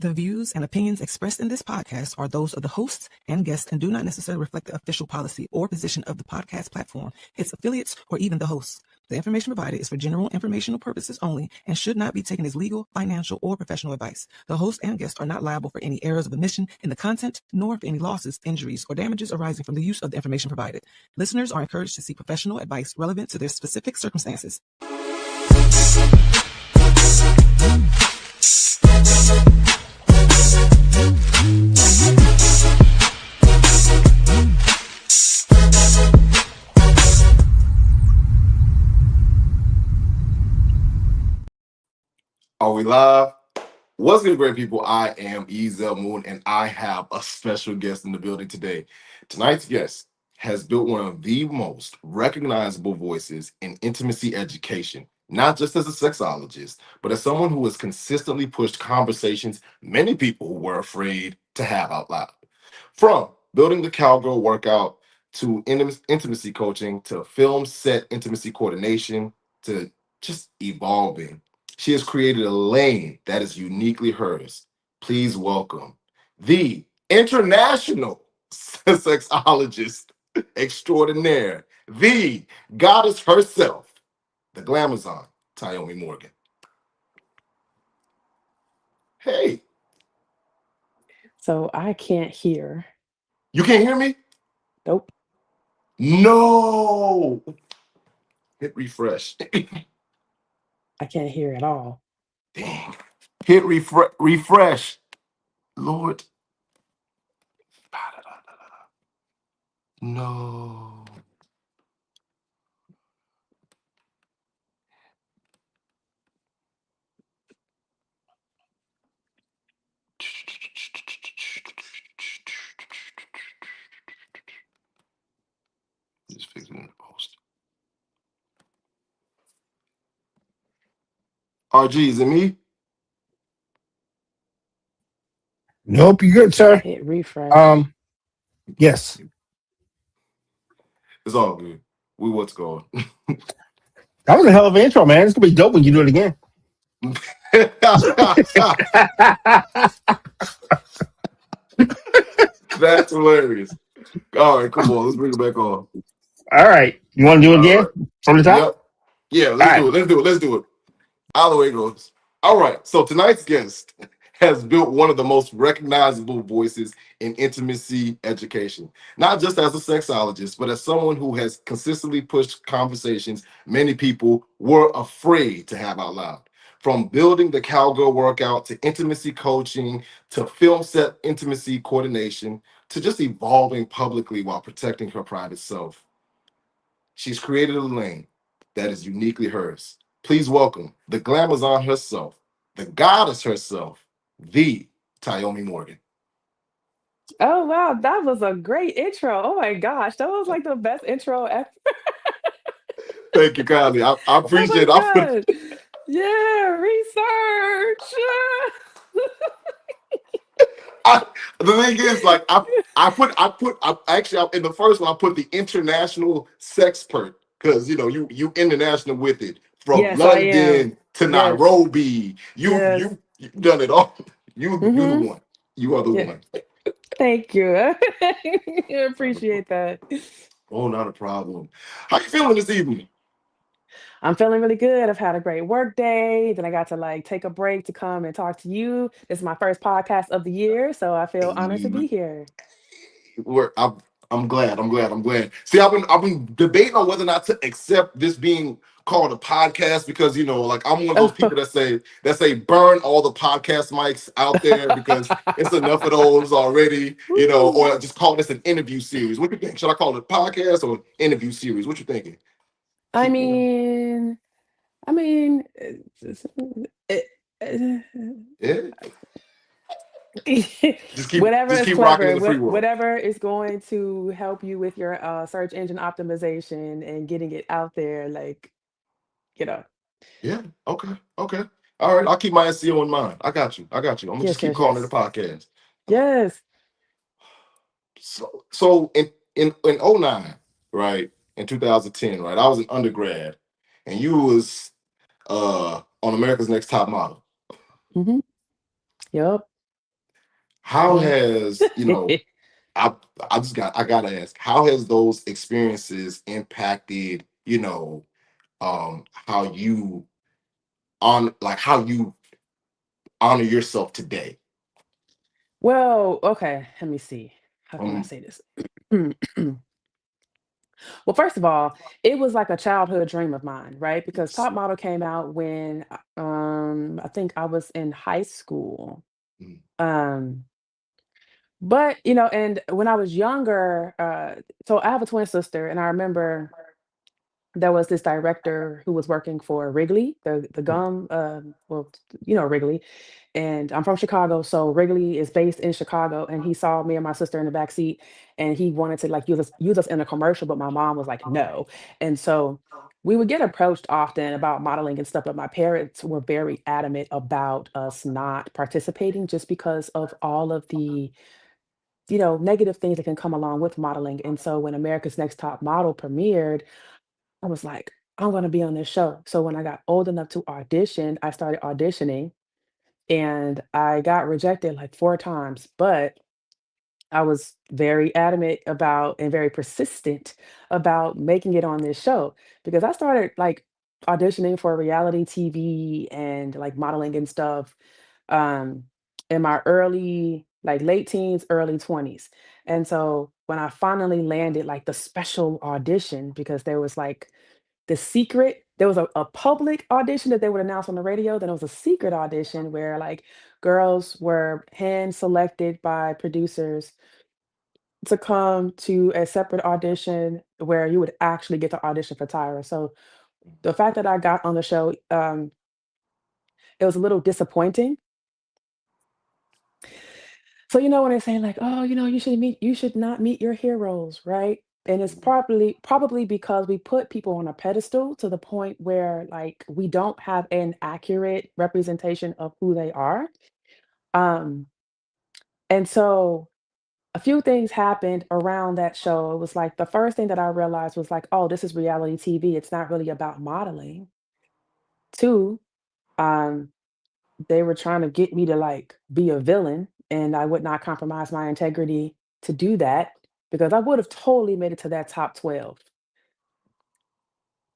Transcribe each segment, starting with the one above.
The views and opinions expressed in this podcast are those of the hosts and guests and do not necessarily reflect the official policy or position of the podcast platform, its affiliates, or even the hosts. The information provided is for general informational purposes only and should not be taken as legal, financial, or professional advice. The host and guests are not liable for any errors of omission in the content, nor for any losses, injuries, or damages arising from the use of the information provided. Listeners are encouraged to seek professional advice relevant to their specific circumstances. Are we live? What's good, great people? I am Ezel Moon, and I have a special guest in the building today. Tonight's guest has built one of the most recognizable voices in intimacy education, not just as a sexologist, but as someone who has consistently pushed conversations many people were afraid to have out loud. From building the cowgirl workout to intimacy coaching to film set intimacy coordination to just evolving, she has created a lane that is uniquely hers. Please welcome the international sexologist extraordinaire, the goddess herself, the Glamazon, Tyomi Morgan. Hey. So I can't hear. You can't hear me? Nope. No. Hit refresh. I can't hear at all. Dang. Hit refresh. Lord. No. Just fixing the post. RG, is it me? Nope, you're good, sir. Hit refresh. Yes. It's all good. We what's going. That was a hell of an intro, man. It's gonna be dope when you do it again. That's hilarious. All right, come on. Let's bring it back on. All right. You want to do it again from the top? Yep. Yeah, let's do it. All the way it goes. All right. So tonight's guest has built one of the most recognizable voices in intimacy education, not just as a sexologist, but as someone who has consistently pushed conversations many people were afraid to have out loud. From building the cowgirl workout to intimacy coaching to film set intimacy coordination to just evolving publicly while protecting her private self. She's created a lane that is uniquely hers. Please welcome the Glamazon herself, the goddess herself, the Tyomi Morgan. Oh wow, that was a great intro. Oh my gosh, that was like the best intro ever. Thank you kindly. I appreciate Oh my it. God. Yeah, research. The thing is, like, I actually in the first one I put the international sexpert because you international with it from Yes, I am. London to Yes. Nairobi. Yes. You've done it all. You're the one. You are the one. Thank you. I appreciate that. Oh, not a problem. How you feeling this evening? I'm feeling really good. I've had a great work day. Then I got to like take a break to come and talk to you. This is my first podcast of the year, so I feel honored to be here. I'm glad. See, I've been debating on whether or not to accept this being called a podcast because like I'm one of those people that say burn all the podcast mics out there because it's enough of those already, or just call this an interview series. What do you think? Should I call it a podcast or interview series? What you thinking? I mean, Yeah. Whatever just is keep clever, rocking in the free world. whatever is going to help you with your search engine optimization and getting it out there, like, Yeah. Okay. All right. I'll keep my SEO in mind. I got you. I'm gonna just keep calling it a podcast. Yes. So in 09, right? In 2010, right? I was an undergrad, and you was on America's Next Top Model. Mm-hmm. Yep. How Mm. has, I I gotta ask, how has those experiences impacted, how you how you honor yourself today? Well, okay, let me see. How can I Um, say this? Well, first of all, it was like a childhood dream of mine, right? Because yes. Top Model came out when I think I was in high school. Mm, Um but and when I was younger, so I have a twin sister, and I remember there was this director who was working for Wrigley, the mm, gum, well, Wrigley, and I'm from Chicago, so Wrigley is based in Chicago, and he saw me and my sister in the back seat, and he wanted to like use us in a commercial, but my mom was like, no, and so we would get approached often about modeling and stuff, but my parents were very adamant about us not participating just because of all of the negative things that can come along with modeling. And so when America's Next Top Model premiered, I was like, I'm going to be on this show. So when I got old enough to audition, I started auditioning, and I got rejected like 4 times. But I was very adamant about and very persistent about making it on this show, because I started like auditioning for reality TV and like modeling and stuff um in my early like late teens, early 20s. And so when I finally landed like the special audition, because there was a public audition that they would announce on the radio, then there was a secret audition where like girls were hand selected by producers to come to a separate audition where you would actually get to audition for Tyra. So the fact that I got on the show, it was a little disappointing. So when they say like, oh, you should not meet your heroes, right? And it's mm, probably because we put people on a pedestal to the point where like we don't have an accurate representation of who they are. Um, and so a few things happened around that show. It was like the first thing that I realized was like, oh, this is reality TV. It's not really about modeling. Two, um, they were trying to get me to like be a villain, and I would not compromise my integrity to do that, because I would have totally made it to that top 12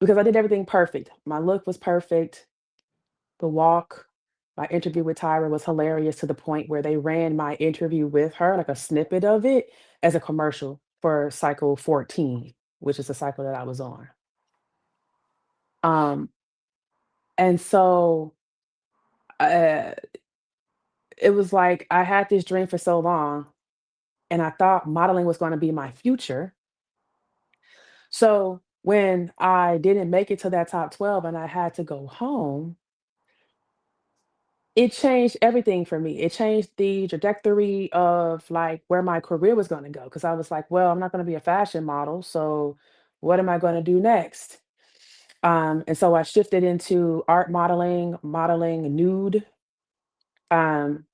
because I did everything perfect. My look was perfect. The walk, my interview with Tyra was hilarious to the point where they ran my interview with her, like a snippet of it, as a commercial for cycle 14, which is the cycle that I was on. Um, and so uh, it was like I had this dream for so long, and I thought modeling was going to be my future. So when I didn't make it to that top 12 and I had to go home, it changed everything for me. It changed the trajectory of like where my career was going to go, because I was like, well, I'm not going to be a fashion model, so what am I going to do next? And so I shifted into art modeling, modeling nude. Um,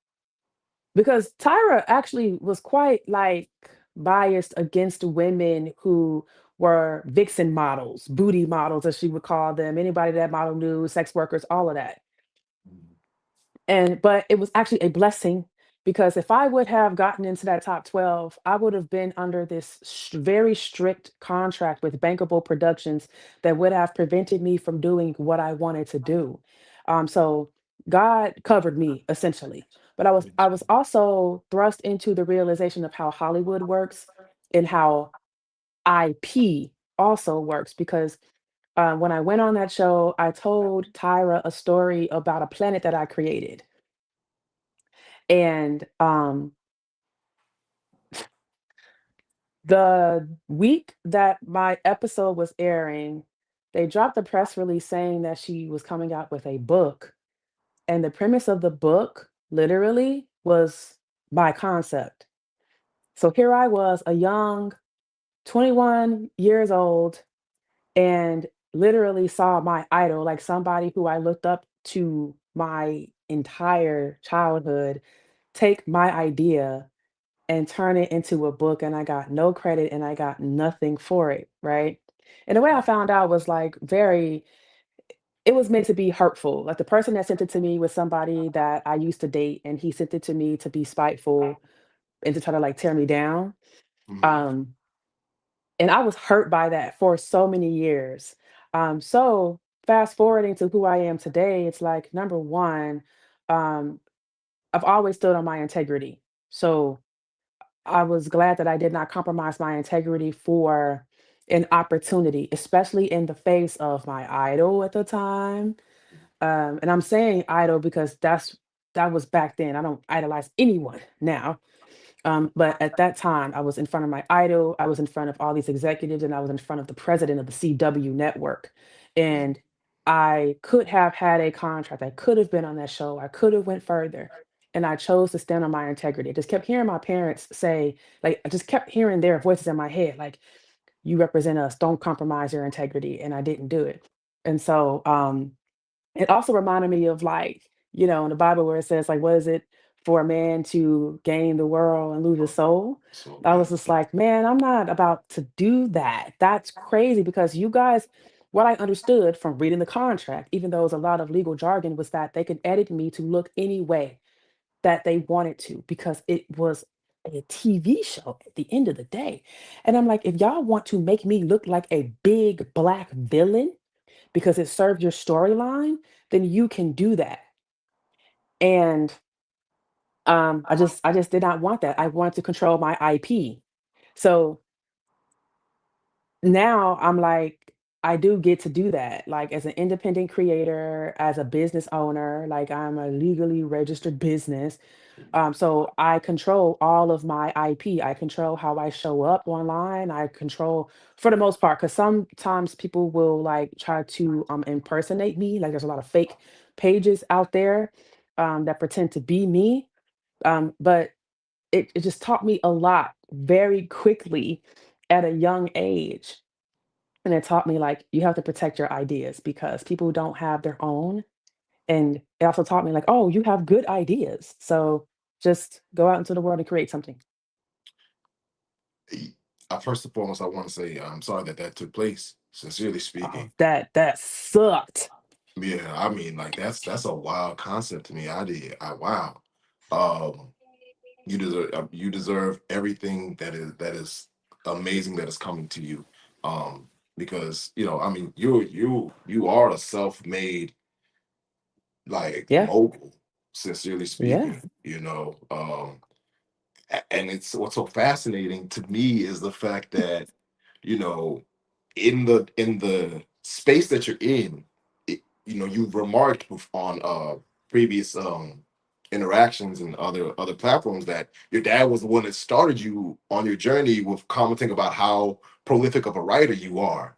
because Tyra actually was quite like biased against women who were vixen models, booty models, as she would call them, anybody that model knew, sex workers, all of that. mm, And but it was actually a blessing, because if I would have gotten into that top 12, I would have been under this very strict contract with Bankable Productions that would have prevented me from doing what I wanted to do. So God covered me essentially. But I yes. was also thrust into the realization of how Hollywood works and how IP also works, because when I went on that show, I told Tyra a story about a planet that I created. And the week that my episode was airing, they dropped a press release saying that she was coming out with a book. And the premise of the book literally was my concept. So here I was, a young 21 years old, and literally saw my idol, like somebody who I looked up to my entire childhood, take my idea and turn it into a book, and I got no credit and I got nothing for it, right? And the way I found out was like very it was meant to be hurtful. Like the person that sent it to me was somebody that I used to date, and he sent it to me to be spiteful and to try to like tear me down. Mhm. Um, and I was hurt by that for so many years. So fast forwarding to who I am today, it's like number one, um, I've always stood on my integrity. So I was glad that I did not compromise my integrity for an opportunity, especially in the face of my idol at the time. And I'm saying idol because that was back then. I don't idolize anyone now. But at that time, I was in front of my idol, I was in front of all these executives, and I was in front of the president of the CW network. Mhm. And I could have had a contract. I could have been on that show. I could have went further. And I chose to stand on my integrity. I just kept hearing my parents say, like, I just kept hearing their voices in my head, like, you represent us, don't compromise your integrity. And I didn't do it. And so it also reminded me of like, in the Bible where it says like, what is it for a man to gain the world and lose his soul? So I yeah. was just like, man, I'm not about to do that. That's crazy because you guys, what I understood from reading the contract, even though it was a lot of legal jargon, was that they could edit me to look any way that they wanted to because it was a TV show at the end of the day. And I'm like, if y'all want to make me look like a big black villain, because it served your storyline, then you can do that. And I just did not want that. I wanted to control my IP. So now I'm like, I do get to do that. Like as an independent creator, as a business owner, like I'm a legally registered business. So I control all of my IP. I control how I show up online. I control for the most part, because sometimes people will like try to impersonate me. Like there's a lot of fake pages out there that pretend to be me. But it just taught me a lot very quickly at a young age. And it taught me like you have to protect your ideas because people don't have their own, and it also taught me like, "Oh, you have good ideas, so just go out into the world and create something." First and foremost, I want to say I'm sorry that that took place. Sincerely Oh, speaking, that sucked. yeah, I mean, like that's a wild concept to me. Wow. Um, you deserve everything that is amazing that is coming to you. Because I mean, you are a self-made like Yeah, mogul. Sincerely yeah. speaking, and it's what's so fascinating to me is the fact that you know in the space that you're in, you've remarked on previous interactions and other platforms that your dad was the one that started you on your journey with commenting about how prolific of a writer you are.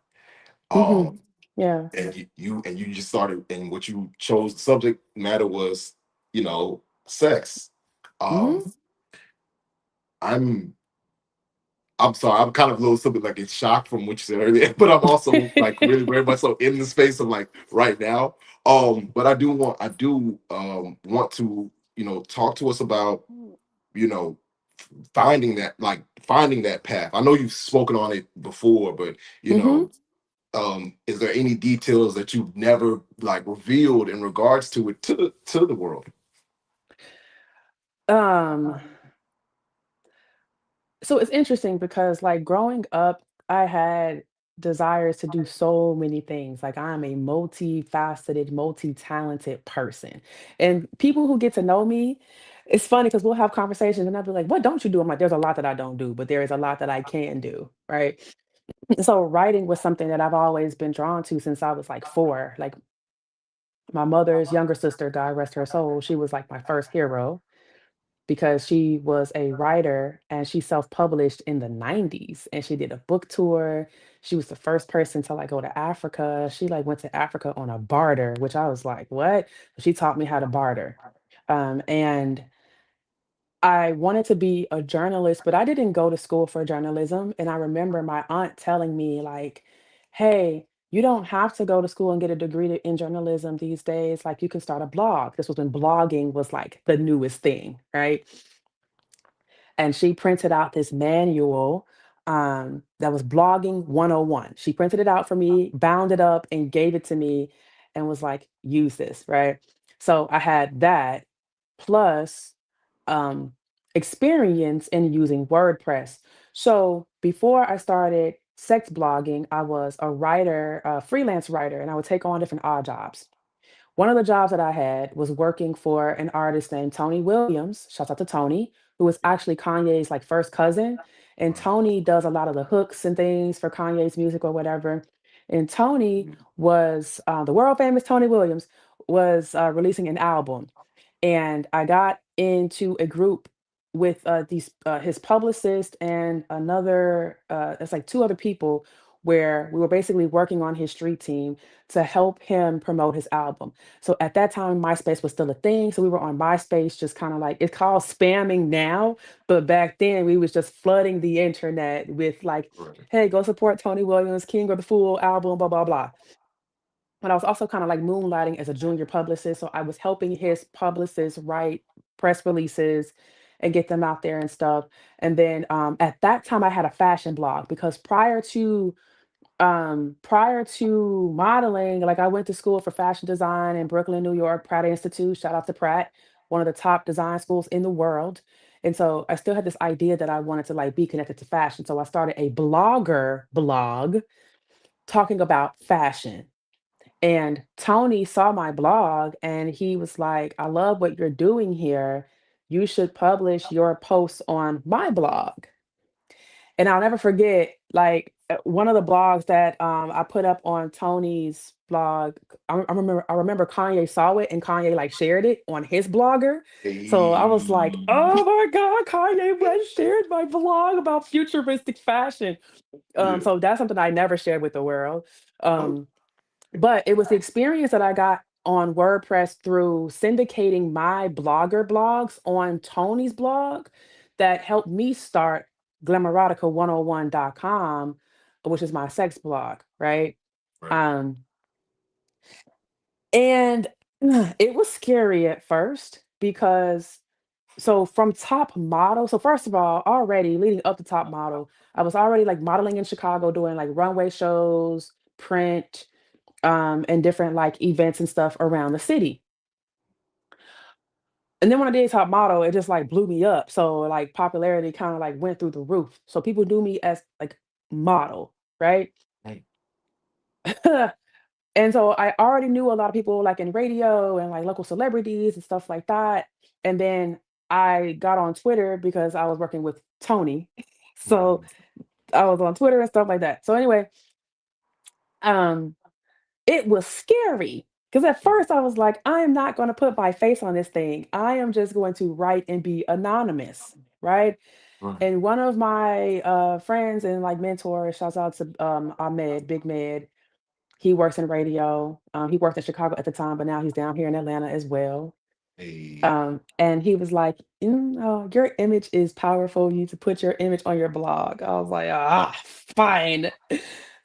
Mhm. um Yeah. and you just started, and what you chose the subject matter was sex. Mhm. um i'm I'm sorry, I'm kind of a little something like in shock from what you said earlier, but I'm also like really very much so in the space of like right now. But I do want to, talk to us about, you know, finding that path. I know you've spoken on it before, but you Mhm. know, is there any details that you've never like revealed in regards to it to the world? Um, so it's interesting because like growing up, I had desires to do so many things. Like I'm a multifaceted, multi-talented person. And people who get to know me, it's funny because we'll have conversations and I'll be like, what don't you do? I'm like, there's a lot that I don't do, but there is a lot that I can do. Right. So writing was something that I've always been drawn to since I was like 4. Like my mother's younger sister, God rest her soul, she was like my first hero because she was a writer and she self-published in the 90s and she did a book tour. She was the first person to like go to Africa. She like went to Africa on a barter, which I was like, what? She taught me how to barter. And I wanted to be a journalist, but I didn't go to school for journalism. And I remember my aunt telling me, like, hey, you don't have to go to school and get a degree in journalism these days. Like, you can start a blog. This was when blogging was like the newest thing, right? And she printed out this manual that was blogging 101. She printed it out for me, bound it up, and gave it to me. and was like, use this, right? So I had that plus um, experience in using WordPress. So before I started sex blogging, I was a writer, a freelance writer, and I would take on different odd jobs. One of the jobs that I had was working for an artist named Tony Williams. Shouts out to Tony, who was actually Kanye's like first cousin. And Right. Tony does a lot of the hooks and things for Kanye's music or whatever. And Tony was the world famous Tony Williams was releasing an album, and I got into a group with these his publicist and another it's like two other people where we were basically working on his street team to help him promote his album. So at that time, MySpace was still a thing. So we were on MySpace, just kind of like it's called spamming now, but back then we was just flooding the internet with like, Right. hey, go support Tony Williams, King of the Fool album, blah blah blah. But I was also kind of like moonlighting as a junior publicist. So I was helping his publicist write press releases and get them out there and stuff. And then at that time I had a fashion blog because prior to modeling, like I went to school for fashion design in Brooklyn, New York, Pratt Institute. Shout out to Pratt, one of the top design schools in the world. And so I still had this idea that I wanted to like be connected to fashion. So I started a blogger blog talking about fashion. And Tony saw my blog and he was like, I love what you're doing here. You should publish your posts on my blog. And I'll never forget, like one of the blogs that I put up on Tony's blog. I remember Kanye saw it and Kanye like shared it on his blogger. So I was like, Hey. oh my God, Kanye West shared my blog about futuristic fashion. Yeah. So that's something I never shared with the world. Oh, Um, but it was the experience that I got on WordPress through syndicating my blogger blogs on Tony's blog that helped me start glamouratica101.com, which is my sex blog, right? right. Um, and it was scary at first because so from top model, so first of all, already leading up to top model, I was already like modeling in Chicago doing like runway shows, print, and different like events and stuff around the city. And then when I did top model, it just like blew me up. So like popularity kind of like went through the roof. So people knew me as like model, right? Hey. And so I already knew a lot of people like in radio and like local celebrities and stuff like that. And then I got on Twitter because I was working with Tony. So Mhm. I was on Twitter and stuff like that. So anyway, um it was scary because at Mhm. first I was like, I am not going to put my face on this thing. I am just going to write and be anonymous, right? Right. And one of my friends and like mentors, shouts out to Ahmed, Big Med. He works in radio. He worked in Chicago at the time, but now he's down here in Atlanta as well. Hey. And he was like, your image is powerful. You need to put your image on your blog. I was like, fine.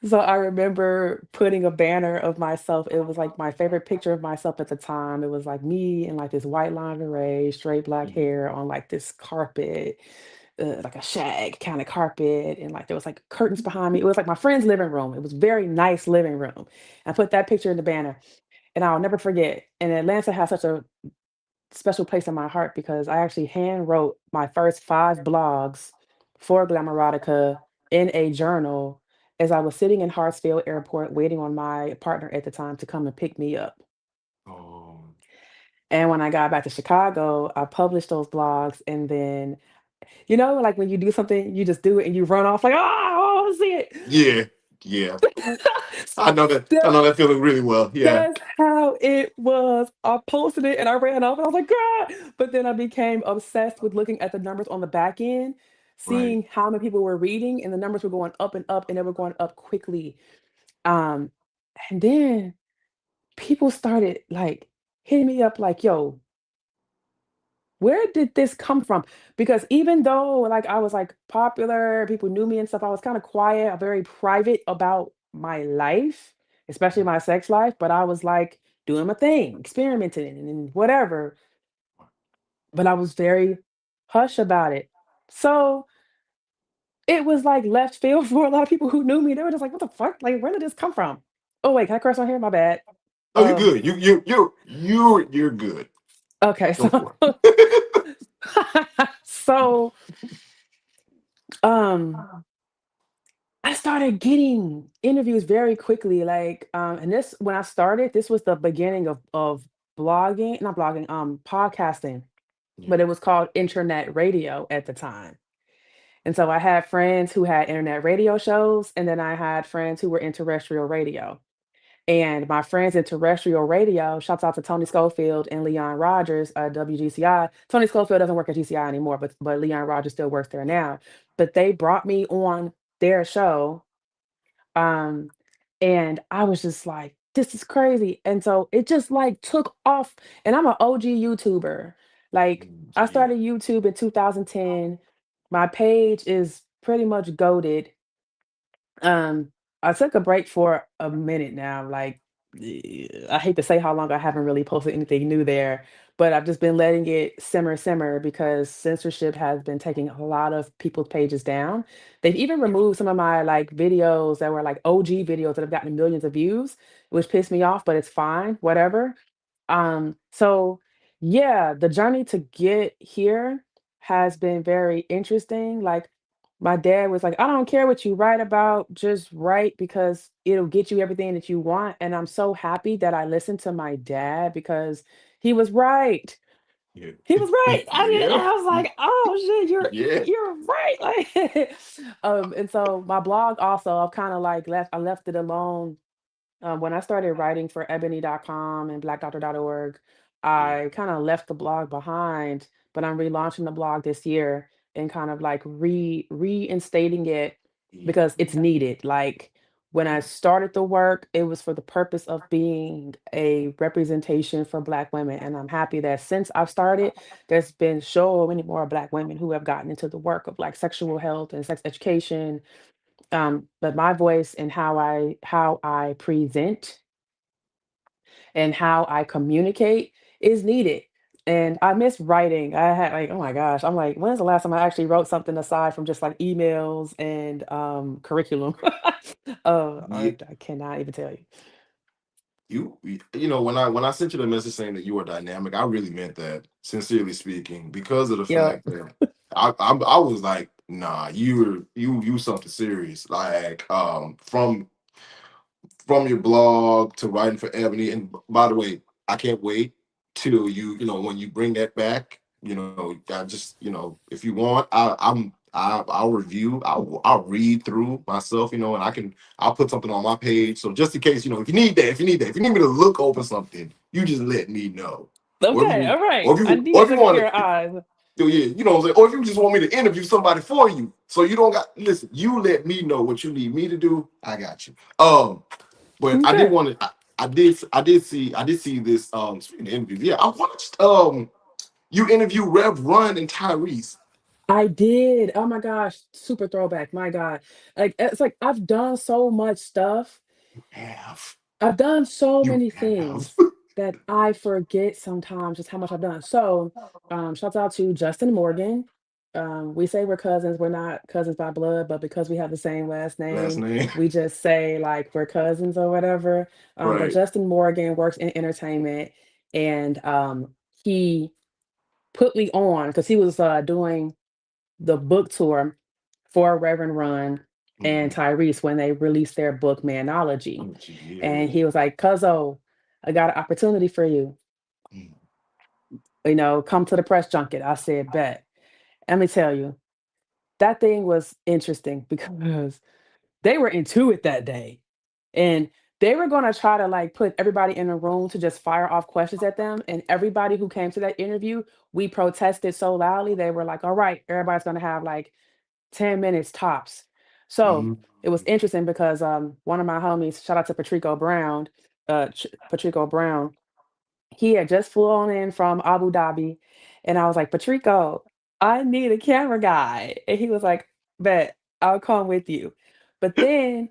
So I remember putting a banner of myself. It was like my favorite picture of myself at the time. It was like me in like this white lingerie, straight black Mhm. hair on like this carpet, like a shag kind of carpet. And like there was like curtains behind me. It was like my friend's living room. It was very nice living room. I put that picture in the banner. And I'll never forget. And Atlanta has such a special place in my heart because I actually hand wrote my first 5 blogs for Glamouratica in a journal as I was sitting in Hartsfield Airport waiting on my partner at the time to come and pick me up. Oh, And when I got back to Chicago, I published those blogs and then, like when you do something, you just do it and you run off like, "Ah, I wanna see it." yeah. Yeah. I So know that. I that know that feeling really well. Yeah. That's how it was. I posted it and I ran off and I was like, God. But then I became obsessed with looking at the numbers on the back end, Right. seeing how many people were reading, and the numbers were going up and they were going up quickly. Um, and then people started like hitting me up like, yo, where did this come from? Because even though like I was like popular, people knew me and stuff, I was kind of quiet, very private about my life, especially my sex life, but I was like doing my thing, experimenting and whatever. But I was very hush about it. So it was like left field for a lot of people who knew me. They were just like, what the fuck? Like, where did this come from? Oh wait, can I curse on here? My bad. Oh, you're Um, good. You're good. okay, Go so for it. so um I started getting interviews very quickly. Like, and this when I started, this was the beginning of blogging, not blogging, podcasting, Yeah. but it was called internet radio at the time. And so I had friends who had internet radio shows, and then I had friends who were in terrestrial radio. And my friends in terrestrial radio, shouts out to Tony Schofield and Leon Rogers, WGCI. Tony Schofield doesn't work at GCI anymore, but Leon Rogers still works there now. But they brought me on their show, um, and I was just like, this is crazy. And so it just like took off. And I'm an OG YouTuber. Like I Yeah. started YouTube in 2010. My page is pretty much goaded. um, I took a break for a minute now. Like, I hate to say how long I haven't really posted anything new there, but I've just been letting it simmer because censorship has been taking a lot of people's pages down. They've even removed some of my like videos that were like OG videos that have gotten millions of views, which pissed me off, but it's fine, whatever. So yeah, the journey to get here has been very interesting. Like my dad was like, I don't care what you write about, just write because it'll get you everything that you want. And I'm so happy that I listened to my dad because he was right. Yeah. He was right. Yeah. I was like, oh shit, Yeah. you're right. Like and so my blog also, I've kind of like I left it alone when I started writing for ebony.com and blackdoctor.org. Yeah. I kind of left the blog behind, but I'm relaunching the blog this year and kind of like reinstating it Yeah. because it's needed. Like when I Yeah. started the work, it was for the purpose of being a representation for Black women. And I'm happy that since I've started, there's been so many more Black women who have gotten into the work of like sexual health and sex education, but my voice and how I present and how I communicate is needed. And I miss writing. I had like, oh my gosh, I'm like, when's the last time I actually wrote something aside from just like emails and curriculum? Yeah. I cannot even tell you. You know, when I sent you the message saying that you are dynamic, I really meant that, sincerely speaking, because of the Yep. fact that I was like, nah, you something serious. Like from your blog to writing for Ebony. And by the way, I can't wait till when you bring that back. I just, if you want, I'll review, I'll read through myself, and I'll put something on my page. So just in case, if you need me to look over something, you just let me know. Or if Okay. you, All right. or if I you, need or a if you second pair want of to, eyes. yeah, what I'm saying? Or if you just want me to interview somebody for you, so you don't got listen. You let me know what you need me to do. I got you. But I did Okay. want to. I did see this. Speaking of interviews, yeah, I watched. You interview Rev Run and Tyrese. I did. Oh my gosh. Super throwback. My God. Like it's like I've done so much stuff. Have I've done so you many have? things that I forget sometimes just how much I've done. So, shouts out to Justin Morgan. We say we're cousins. We're not cousins by blood, but because we have the same last Last name, name, we just say like we're cousins or whatever. But right? Justin Morgan works in entertainment, and he put me on because he was doing the book tour for Reverend Run and Mm-hmm. Tyrese when they released their book Manology. Oh, gee, And yeah. he was like, Cuzzo, I got an opportunity for you. Mm. Come to the press junket. I said, bet. Let me tell you, that thing was interesting because they were into it that day. And they were gonna try to like put everybody in a room to just fire off questions at them. And everybody who came to that interview, we protested so loudly, they were like, all right, everybody's gonna have like 10 minutes tops. So Mm. it was interesting because one of my homies, shout out to Patrico Brown, Patrico Brown, he had just flown in from Abu Dhabi. And I was like, Patrico, I need a camera guy. And he was like, bet, I'll come with you. But then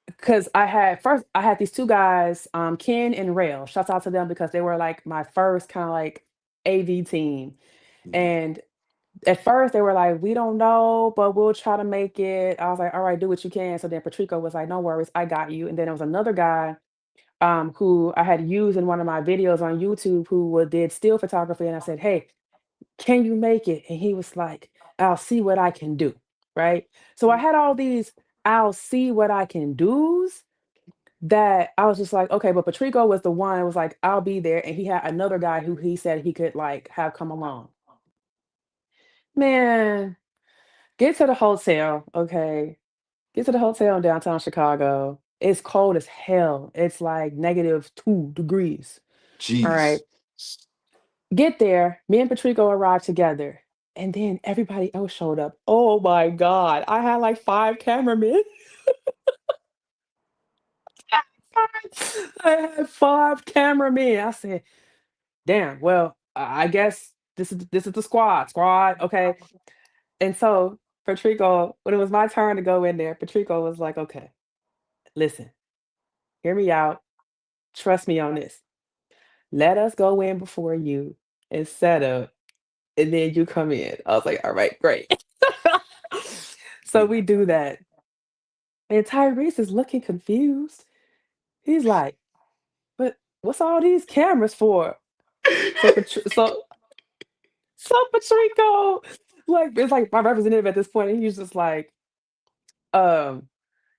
because I had these two guys, Ken and Rail. Shouts out to them because they were like my first kind of like AV team. Yeah. And at first they were like, we don't know, but we'll try to make it. I was like, all right, do what you can. So then Patrico was like, no worries, I got you. And then there was another guy, who I had used in one of my videos on YouTube, who did still photography, and I said, "Hey, can you make it?" And he was like, "I'll see what I can do." Right. So I had all these "I'll see what I can do's" that I was just like, okay, but Patrico was the one that was like, "I'll be there." And he had another guy who he said he could like have come along. Man, get to the hotel, okay? Get to the hotel in downtown Chicago. It's cold as hell. It's like -2 degrees. All right. Jeez. Get there. Me and Patrico arrived together. And then everybody else showed up. Oh my God. I had like 5 cameramen. I had 5 cameramen. I said, damn, well, I guess this is the squad. Squad, okay. And so Patrico, when it was my turn to go in there, Patrico was like, okay, listen, hear me out. Trust me on this. Let us go in before you and set up, and then you come in. I was like, all right, great. So we do that. And Tyrese is looking confused. He's like, but what's all these cameras for? So so Patrico, like it's like my representative at this point, and he's just like, um,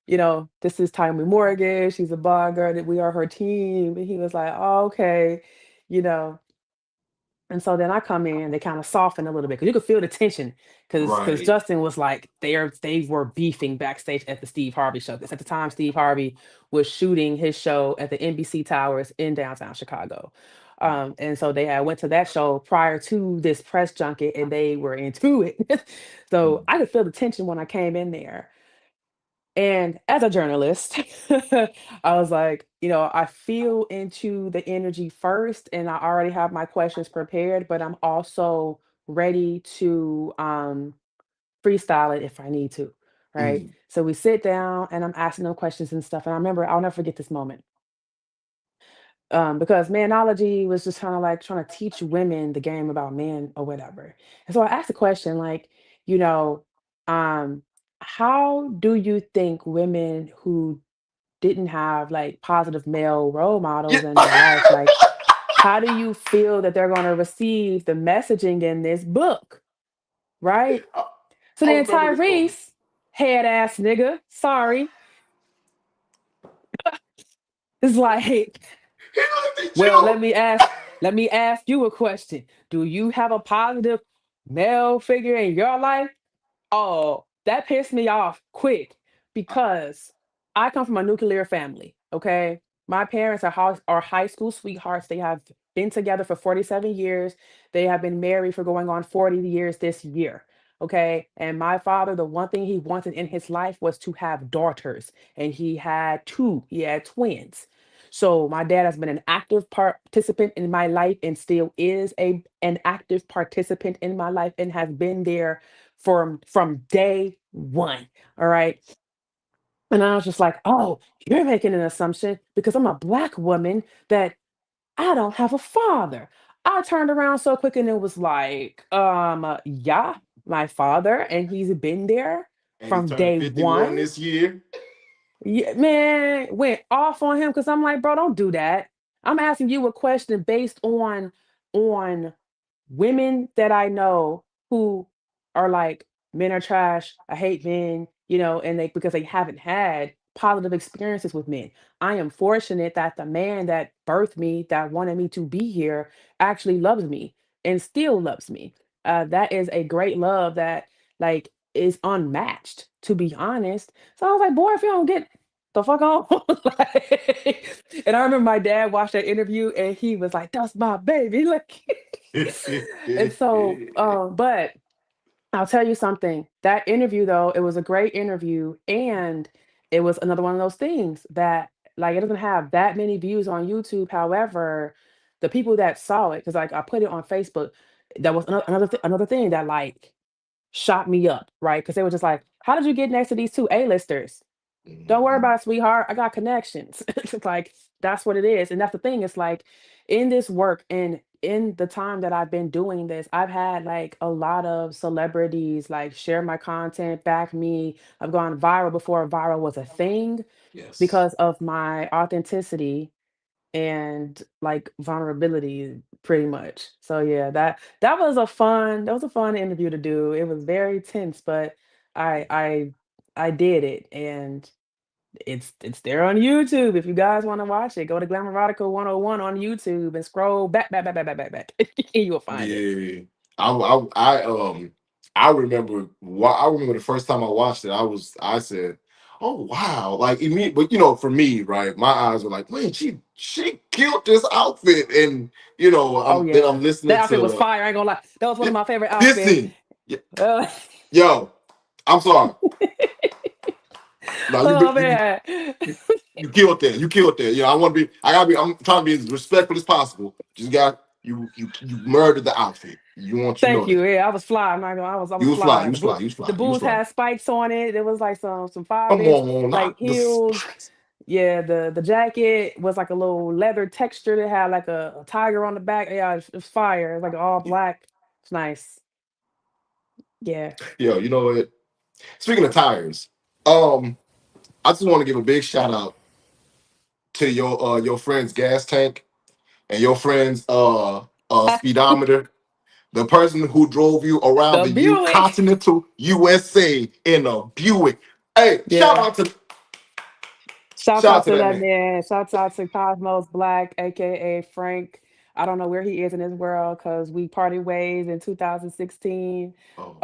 this is Tyomi Morgan. She's a blogger. That we are her team. And he was like, oh, okay, you know. And so then I come in, they kind of soften a little bit because you could feel the tension because Right. Justin was like they were beefing backstage at the Steve Harvey show. 'Cause at the time, Steve Harvey was shooting his show at the NBC Towers in downtown Chicago. And so they had went to that show prior to this press junket and they were into it. So I could feel the tension when I came in there. And as a journalist, I was like, I feel into the energy first, and I already have my questions prepared, but I'm also ready to freestyle it if I need to. Right. Mm, So we sit down and I'm asking them questions and stuff. And I remember, I'll never forget this moment because manology was just kind of like trying to teach women the game about men or whatever. And so I asked a question like, you know, um, how do you think women who didn't have like positive male role yeah. models in their life, like, how do you feel that they're going to receive the messaging in this book? Right. I, So I then remember this moment. Tyrese, head ass nigga, sorry, is like, He looked at well, you. let me ask you a question. Do you have a positive male figure in your life? Oh, that pissed me off quick because I come from a nuclear family. Okay. My parents are high school sweethearts. They have been together for 47 years. They have been married for going on 40 years this year. Okay. And my father, the one thing he wanted in his life was to have daughters. And he had two, he had twins. So my dad has been an active participant in my life and still is an active participant in my life and has been there from day one. All right. And I was just like, oh, you're making an assumption because I'm a black woman that I don't have a father. I turned around so quick and it was like, yeah, my father, and he's been there And he's from turning day 51 one. this year. Yeah, man, went off on him because I'm like, bro, don't do that. I'm asking you a question based on women that I know who are like, men are trash. I hate men, and they because they haven't had positive experiences with men. I am fortunate that the man that birthed me, that wanted me to be here, actually loves me and still loves me. That is a great love that like is unmatched, to be honest. So I was like, boy, if you don't get the fuck on. And I remember my dad watched that interview and he was like, that's my baby. Like, and so, but I'll tell you something. That interview, though, it was a great interview. And it was another one of those things that, like, it doesn't have that many views on YouTube. However, the people that saw it, because like I put it on Facebook, that was another thing that like shot me up, right? Because they were just like, how did you get next to these two A-listers? Don't worry Mhm. about it, sweetheart. I got connections. It's like that's what it is. And that's the thing. It's like in this work and in the time that I've been doing this, I've had like a lot of celebrities like share my content, back me. I've gone viral before viral was a thing Yes. because of my authenticity. and like vulnerability pretty much. So yeah, that was a fun interview to do. It was very tense, but I I I did it, and it's there on YouTube. If you guys want to watch it, go to Glamour 101 on YouTube and scroll back, and you will find it. Yeah, I remember. I remember the first time I watched it. I said, "Oh wow!" Like immediately, but for me, right, my eyes were like, "Man, she killed this outfit," and Oh I'm yeah, that listening outfit was to fire. I ain't gonna lie, that was one of yeah, my favorite outfits. listen, y- Uh, yo, I'm sorry. No, oh man. you killed that. You killed that. I want to be. I gotta be. I'm trying to be as respectful as possible. Just got you murdered the outfit. You want you to Thank know that. you. Yeah, I was fly. I'm not gonna, I You was was fly. fly. You was fly. You was The fly. You was boots fly. had spikes on it. There was like some five Come inch on, like not the heels. spice. Yeah, the jacket was like a little leather texture that had like a tiger on the back. Yeah, it's fire. It's like all black. It's nice. Yeah. Yo, you know what? Speaking of tires, um, I just want to give a big shout out to your friend's gas tank and your friend's speedometer. The person who drove you around The the Buick. continental USA in a Buick. Hey, Yeah. Shouts shout out out to to that that man. man. Shouts out to Cosmos Black, aka Frank. I don't know where he is in his world because we parted ways in 2016 Oh,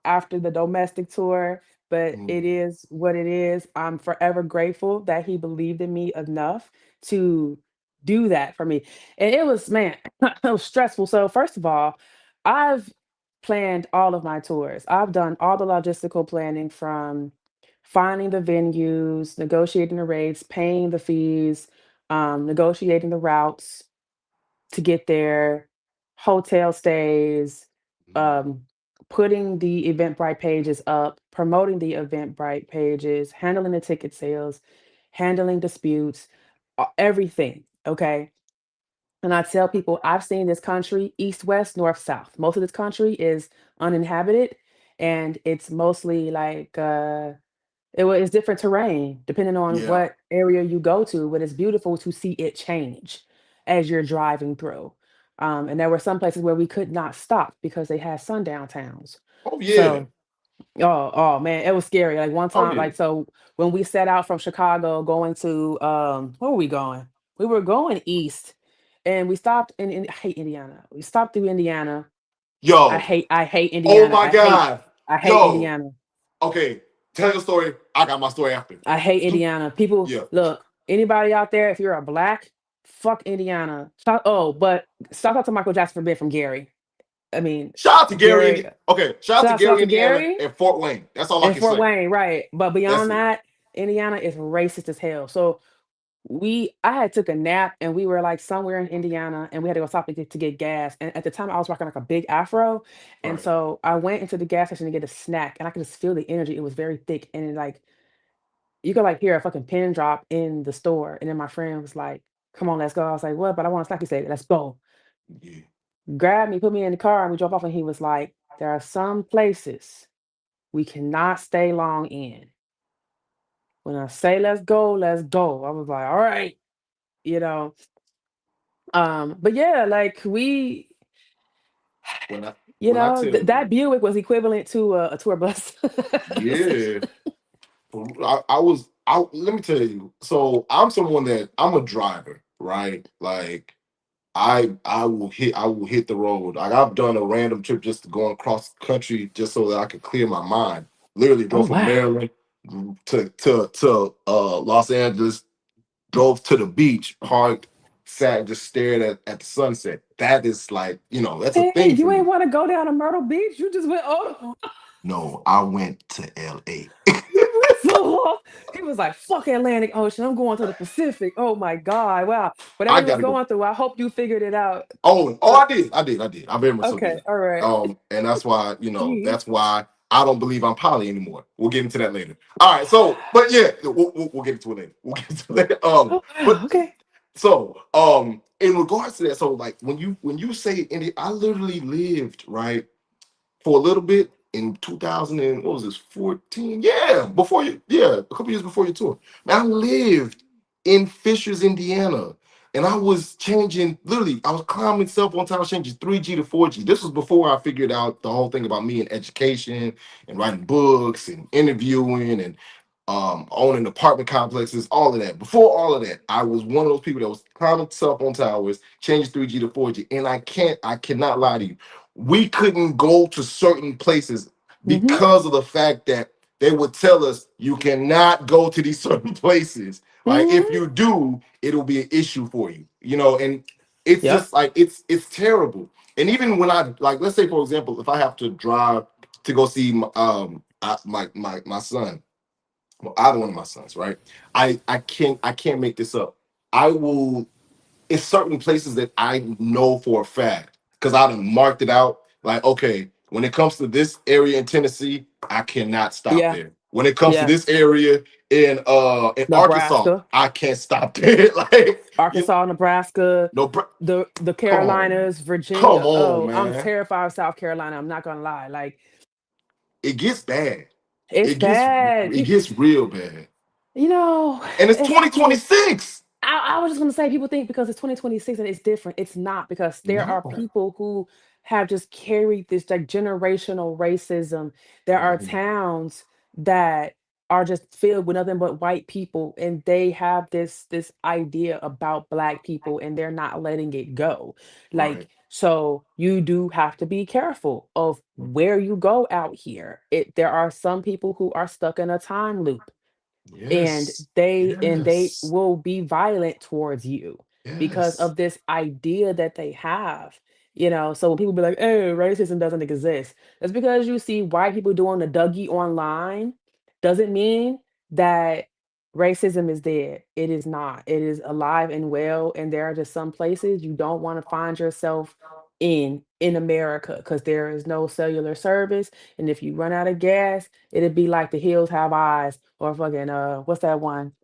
after the domestic tour. But it mm, is what it is. I'm forever grateful that he believed in me enough to do that for me. And it was, man, it was stressful. So, first of all, I've planned all of my tours, I've done all the logistical planning from finding the venues, negotiating the rates, paying the fees, negotiating the routes to get there, hotel stays, mm, um, putting the Eventbrite pages up, promoting the Eventbrite pages, handling the ticket sales, handling disputes, everything. Okay. And I tell people, I've seen this country east, west, north, south. Most of this country is uninhabited, and it's mostly like it's different terrain depending on yeah. what area you go to, but it's beautiful to see it change as you're driving through. And there were some places where we could not stop because they had sundown towns. Oh yeah. So, oh man, it was scary. Like one Oh time, yeah. like so when we set out from Chicago going to where were we going? We were going east, and we stopped I hate Indiana. We stopped through Indiana. Yo. I hate Oh Indiana. my God. I hate Yo. Indiana. Okay. Tell your story. I got my story after. I hate Indiana. People, Yeah. look, anybody out there, if you're a black, fuck Indiana. But shout out to Michael Jackson for being from Gary. I mean, Shout out to Gary, Gary, Indiana. Okay. Shout out to shout out Gary, to Indiana, Gary and Fort Wayne. That's all I and can Fort say. Wayne, right? But That's beyond it. that, Indiana is racist as hell. So I had took a nap and we were like somewhere in Indiana and we had to go stop to get gas. And at the time I was rocking like a big afro. And Right. so I went into the gas station to get a snack and I could just feel the energy. It was very thick and it like you could like hear a fucking pin drop in the store. And then my friend was like, "Come on, let's go." I was like, "What?" But I want to snack. He said, "Let's go." Yeah. Grabbed me, put me in the car, and we drove off. And he was like, "There are some places we cannot stay long in. When I say let's go, let's go." I was like, "All right," you know. But yeah, like When I you when I know, tell that you, Buick was equivalent to a tour bus. yeah. Let me tell you. So I'm someone that I'm a driver, right? Like I will hit the road. Like I've done a random trip just to go across the country just so that I could clear my mind. Literally Oh drove from wow. Maryland to Los Angeles, drove to the beach, parked, sat, just stared at the sunset. That is like, that's a Hey, thing for you ain't me. want to go down to Myrtle Beach? You just went, oh. No, I went to LA. You went so long. He was like, fuck Atlantic Ocean. I'm going to the Pacific. Oh my God. Wow. Whatever I you was gotta go. going through, I hope you figured it out. Oh, Uh, I did. I very much so okay. did. All right. And that's why, Jeez. that's why I don't believe I'm poly anymore. We'll get into that later. All right, so, but yeah, we'll get into it later. We'll get into it later. Oh, wow. But Okay. so, in regards to that, so like when you say India, I literally lived right for a little bit in 2000 and what was this 14? Yeah, a couple years before your tour. Man, I lived in Fishers, Indiana. And I was changing, literally, I was climbing cell phone towers, changing 3G to 4G. This was before I figured out the whole thing about me and education and writing books and interviewing and owning apartment complexes, all of that. Before all of that, I was one of those people that was climbing cell phone towers, changing 3G to 4G. And I cannot lie to you. We couldn't go to certain places Mm-hmm. because of the fact that they would tell us you cannot go to these certain places. Like if Mm-hmm. you do, it'll be an issue for you, you know, and it's Yep. just like it's terrible. And even when I like, let's say for example, if I have to drive to go see my son, well, either one of my sons, right? I can't make this up. I will. It's certain places that I know for a fact because I done marked it out. Like, okay, when it comes to this area in Tennessee, I cannot stop Yeah. there. When it comes to this Yes. area in Arkansas, Nebraska, I can't stop there. Like, you Arkansas, Nebraska, know, the come on, Carolinas, come Virginia. on, Oh, I'm man. terrified of South Carolina. I'm not gonna lie. Like, It gets bad. it's bad. It gets real bad. You know, And it's it's like 2026. I was just gonna say people think because it's 2026 and it's different. It's not because there are No. people who have just carried this like generational racism. There are Mhm. towns that are just filled with nothing but white people and they have this idea about black people and they're not letting it go. Like Right. so you do have to be careful of where you go out here. There are some people who are stuck in a time loop and Yes. they Yes. will be violent towards you because Yes. of this idea that they have, so when people be like, oh, racism doesn't exist, that's because you see white people doing the Dougie online doesn't mean that racism is dead. It is not. It is alive and well, and there are just some places you don't want to find yourself in America because there is no cellular service, and if you run out of gas, it'd be like The Hills Have Eyes or fucking what's that one?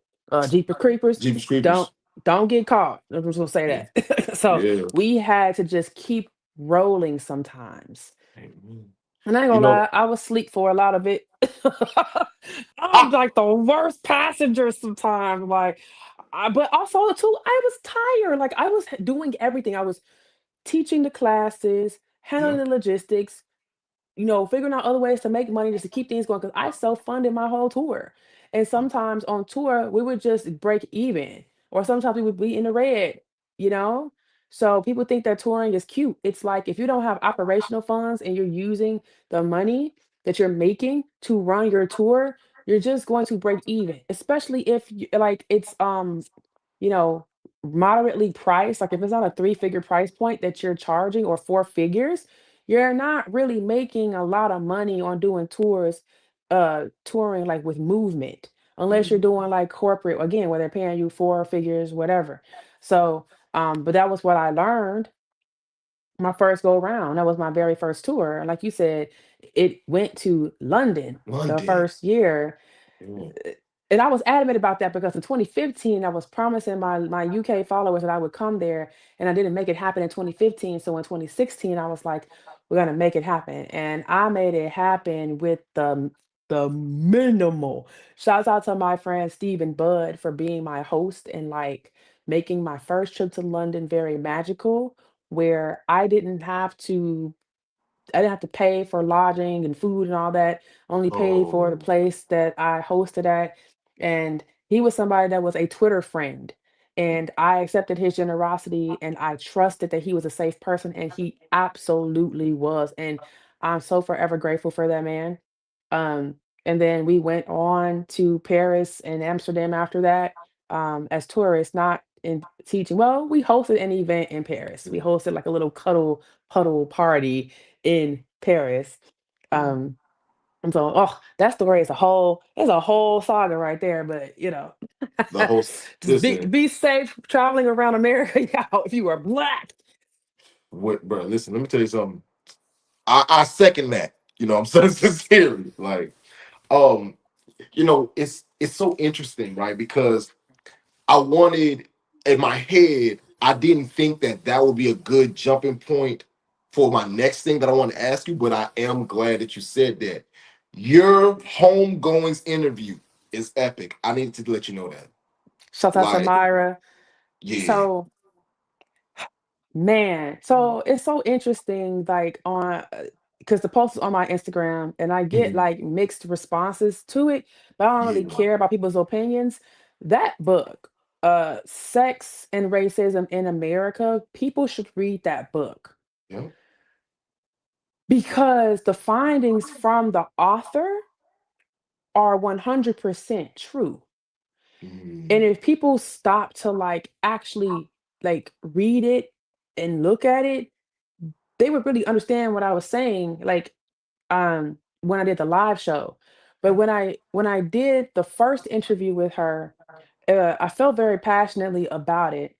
Jeepers Creepers. Jeepers Don't Creepers. don't get caught. I'm just gonna Yeah. say that. So Yeah. we had to just keep rolling sometimes. Amen. And I ain't You gonna know, lie, I was asleep for a lot of it. I'm ah, like the worst passenger sometimes. Like, but also too, I was tired. Like I was doing everything. I was teaching the classes, handling yep. the logistics, figuring out other ways to make money just to keep things going because I self-funded my whole tour. And sometimes on tour, we would just break even, or sometimes we would be in the red, you know? So people think that touring is cute. It's like if you don't have operational funds and you're using the money that you're making to run your tour, you're just going to break even, especially if like it's you know, moderately priced, like if it's not a three-figure price point that you're charging or four figures, you're not really making a lot of money on doing tours, touring like with movement, unless you're Mhm. doing like corporate, again, where they're paying you four figures, whatever. So, but that was what I learned my first go around. That was my very first tour. And like you said, it went to London the London. first year, Mm. and I was adamant about that because in 2015 I was promising my UK followers that I would come there, and I didn't make it happen in 2015. So in 2016 I was like, we're gonna make it happen, and I made it happen with the minimal. Shouts out to my friend Steve and Bud for being my host and like making my first trip to London very magical, where I didn't have to pay for lodging and food and all that. Only paid for the Oh, place that I hosted at. And he was somebody that was a Twitter friend. And I accepted his generosity and I trusted that he was a safe person. And he absolutely was. And I'm so forever grateful for that man. Um, and then we went on to Paris and Amsterdam after that, as tourists, not in teaching. Well, we hosted an event in Paris. We yeah. hosted like a little cuddle puddle party in Paris. Mm. Um, and so, oh, that story is a whole saga right there. But The whole just be listen, be safe traveling around America, y'all. If you are black, what, bro? Listen, let me tell you something. I second that. You know, I'm so sincerely like, um, it's so interesting, right? Because I wanted in my head, I didn't think that that would be a good jumping point for my next thing that I want to ask you, but I am glad that you said that. Your homegoings interview is epic. I needed to let you know that. shout out to Like, Myra. yeah, So. Man, so it's so interesting, like on because the post is on my Instagram and I get Mhm. like mixed responses to it, but I don't really Yeah. care about people's opinions. That book, Sex and Racism in America, people should read that book Yeah. because the findings from the author are 100% true. And Mm. if people stop to like actually like read it and look at it, they would really understand what I was saying, like, when I did the live show. But Yeah. when I did the first interview with her, I felt very passionately about it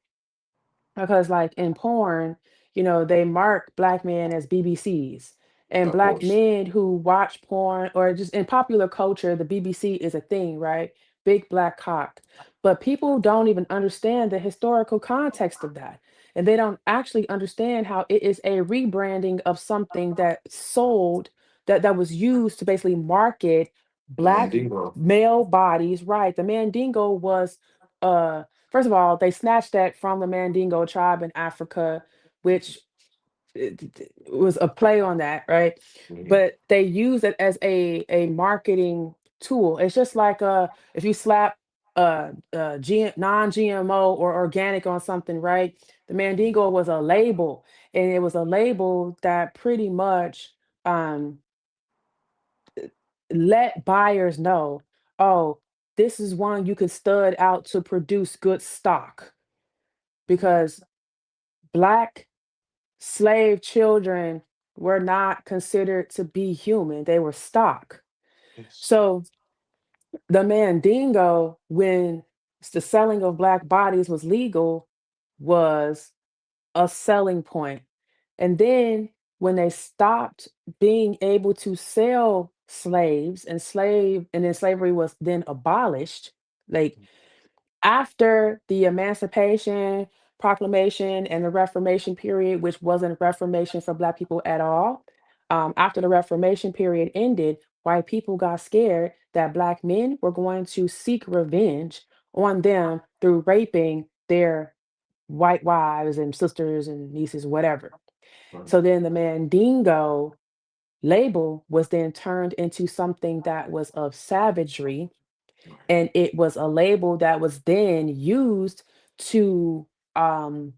because like in porn, they mark black men as BBCs. And Of black course. men who watch porn or just in popular culture, the BBC is a thing, right? Big black cock. But people don't even understand the historical context of that. And they don't actually understand how it is a rebranding of something that was used to basically market The black Mandingo. male bodies, right? The Mandingo was uh first of all, they snatched that from the Mandingo tribe in Africa, which was a play on that, right? Mhm. But they use it as a marketing tool. It's just like if you slap non-GMO or organic on something, right? The Mandingo was a label, and it was a label that pretty much um let buyers know, oh, this is one you can stud out to produce good stock Mhm. because black slave children were not considered to be human. They were stock. Yes. So the Mandingo, when the selling of black bodies was legal, was a selling point. And then when they stopped being able to sell slaves and then slavery was then abolished, like after the Emancipation Proclamation and the Reformation period, which wasn't Reformation for Black people at all, after the Reformation period ended, white people got scared that Black men were going to seek revenge on them through raping their white wives and sisters and nieces, whatever. Right. So then the Mandingo label was then turned into something that was of savagery, Right. and it was a label that was then used to um,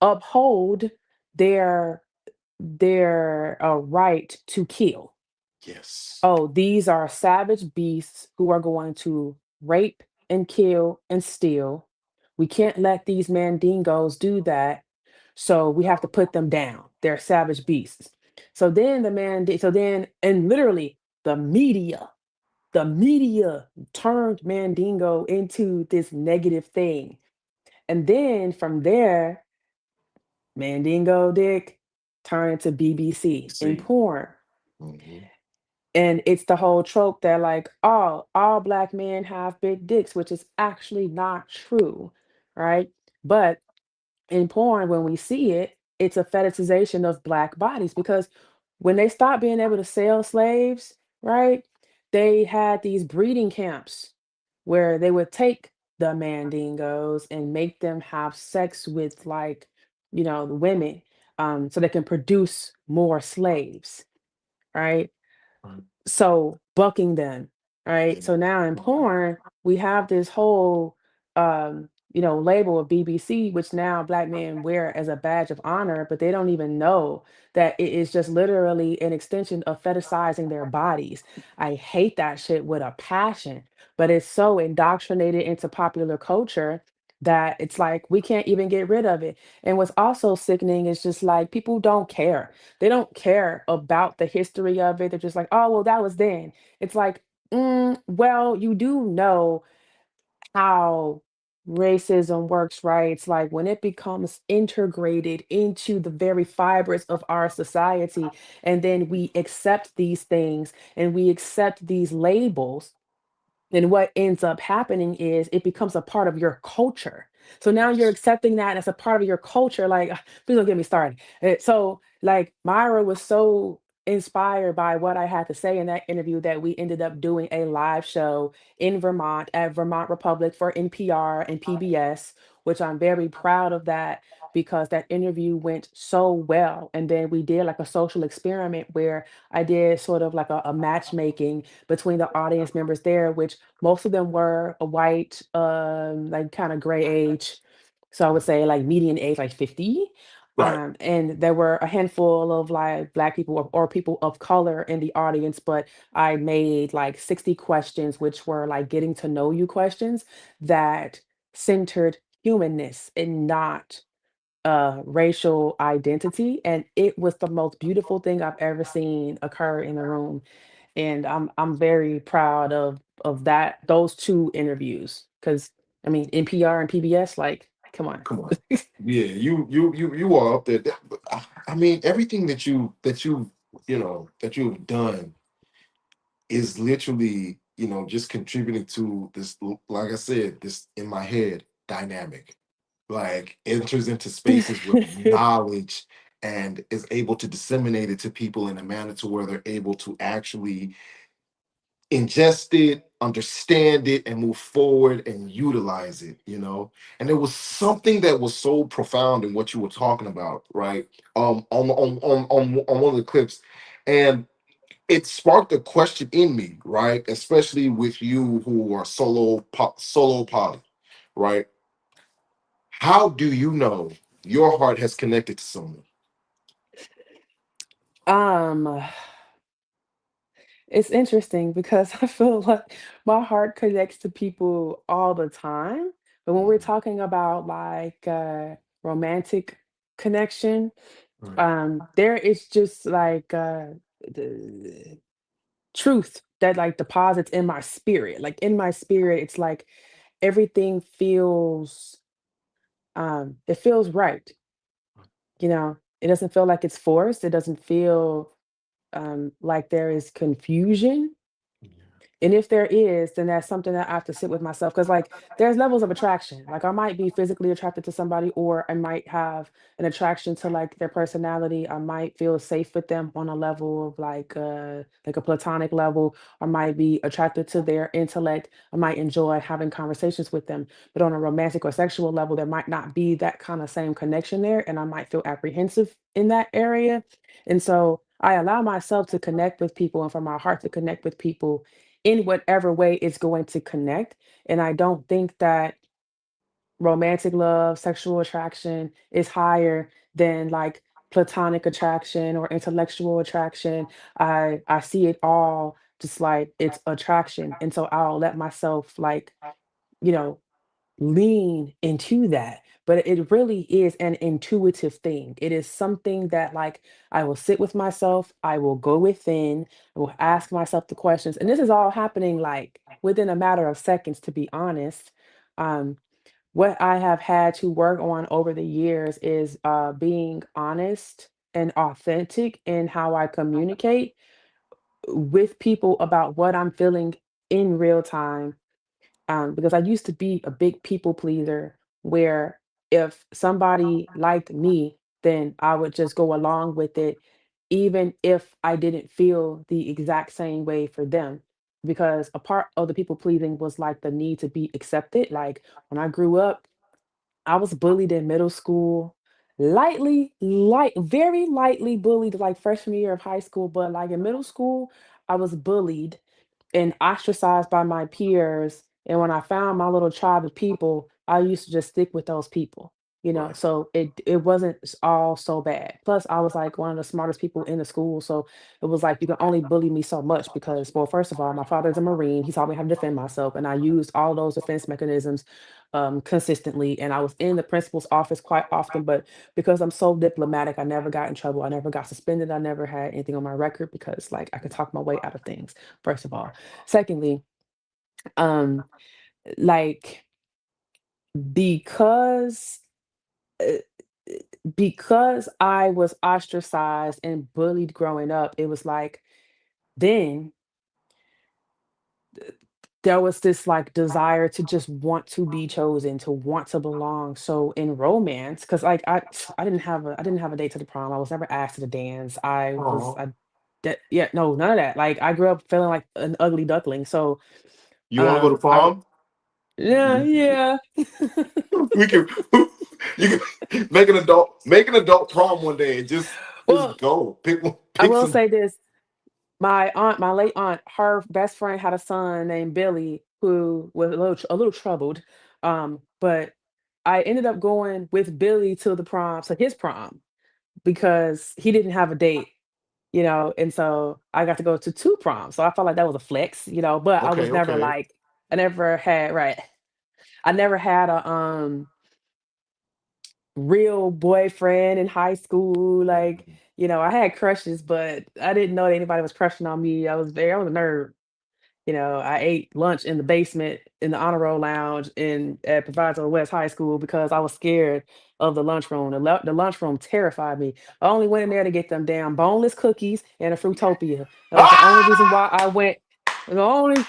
uphold their their right to kill. Yes. Oh, these are savage beasts who are going to rape and kill and steal. We can't let these mandingos do that. So we have to put them down. They're savage beasts. And literally the media turned Mandingo into this negative thing. And then from there, Mandingo Dick turned into BBC in See. porn. Mhm. And it's the whole trope that, like, oh, all black men have big dicks, which is actually not true, right? But in porn, when we see it, it's a fetishization of black bodies because when they stopped being able to sell slaves, right? They had these breeding camps where they would take the mandingos and make them have sex with like, the women, so they can produce more slaves, right? Right. So bucking them, right? Yeah. So now in porn, we have this whole label of BBC, which now black men wear as a badge of honor, but they don't even know that it is just literally an extension of fetishizing their bodies. I hate that shit with a passion, but it's so indoctrinated into popular culture that it's like we can't even get rid of it. And what's also sickening is just like people don't care. They don't care about the history of it. They're just like, oh, well, that was then. It's like, well, you do know how racism works, right? It's like when it becomes integrated into the very fibers of our society, and then we accept these things and we accept these labels, then what ends up happening is it becomes a part of your culture. So now you're Yes. accepting that as a part of your culture. Like, please don't get me started. So, like, Myra was so inspired by what I had to say in that interview that we ended up doing a live show in Vermont at Vermont Republic for NPR and PBS, which I'm very proud of that. because that interview went so well. And then we did like a social experiment where I did sort of like a matchmaking between the audience members there, which most of them were a white, like kind of gray age. So I would say like median age, like 50. Right. And there were a handful of like black people or people of color in the audience, but I made like 60 questions, which were like getting to know you questions that centered humanness and not racial identity. And it was the most beautiful thing I've ever seen occur in a room. And I'm very proud of that, those two interviews. Cause I mean NPR and PBS, like, come on. Come on. Yeah, you are up there. I mean, everything that you've done is literally, just contributing to this, like I said, this in my head dynamic. Like enters into spaces with knowledge and is able to disseminate it to people in a manner to where they're able to actually ingest it, understand it, and move forward and utilize it. And there was something that was so profound in what you were talking about, right? On one of the clips. And it sparked a question in me, right? Especially with you who are solo poly, right? How do you know your heart has connected to someone? um it's interesting because I feel like my heart connects to people all the time. But when we're Mhm. talking about like romantic connection, Right. there is just like the truth that like deposits in my spirit. Like in my spirit, it's like everything feels it feels right. It doesn't feel like it's forced. It doesn't feel like there is confusion. Yeah. And if there is, then that's something that I have to sit with myself. Because, like, there's levels of attraction. Like, I might be physically attracted to somebody, or I might have an attraction to like their personality. I might feel safe with them on a level of like a platonic level. I might be attracted to their intellect. I might enjoy having conversations with them. But on a romantic or sexual level, there might not be that kind of same connection there, and I might feel apprehensive in that area. And so I allow myself to connect with people and for my heart to connect with people in whatever way it's going to connect. And I don't think that romantic love, sexual attraction is higher than like platonic attraction or intellectual attraction. I see it all just like it's attraction. And so I'll let myself like, you know, lean into that. But it really is an intuitive thing. It is something that like I will sit with myself, I will go within, I will ask myself the questions. And this is all happening like within a matter of seconds, to be honest. Um, what I have had to work on over the years is being honest and authentic in how I communicate with people about what I'm feeling in real time, because I used to be a big people pleaser where if somebody liked me, then I would just go along with it, even if I didn't feel the exact same way for them. Because a part of the people pleasing was like the need to be accepted. Like when I grew up, I was bullied in middle school, very lightly bullied like freshman year of high school, but like in middle school, I was bullied and ostracized by my peers. And when I found my little tribe of people, I used to just stick with those people, Right. So it wasn't all so bad. Plus, I was like one of the smartest people in the school, so it was like you can only bully me so much because, well, first of all, my father's a Marine. He taught me how to defend myself, and I used all those defense mechanisms consistently. And I was in the principal's office quite often, but because I'm so diplomatic, I never got in trouble. I never got suspended. I never had anything on my record because, like, I could talk my way out of things. First of all, secondly, um, like because uh, because I was ostracized and bullied growing up, it was like then there was this like desire to just want to be chosen, to want to belong. So in romance, because like I didn't have a date to the prom. I was never asked to the dance. Oh, Yeah, no, none of that. Like I grew up feeling like an ugly duckling. So you want to go to I prom? Yeah, yeah. We can you can make an adult prom one day and just Well, go. I Pick will some. say this. My aunt, my late aunt, her best friend had a son named Billy who was a little troubled. But I ended up going with Billy to the prom, to his prom, because he didn't have a date, and so I got to go to two proms. So I felt like that was a flex, but I was Okay, never okay. like I never had right. I never had a real boyfriend in high school. Like, I had crushes, but I didn't know that anybody was crushing on me. I was a nerd. I ate lunch in the basement in the honor roll lounge in at Proviso West High School because I was scared of the lunchroom. The lunchroom terrified me. I only went in there to get them damn boneless cookies and a Fruitopia. That was the only reason why Ah! I went. The only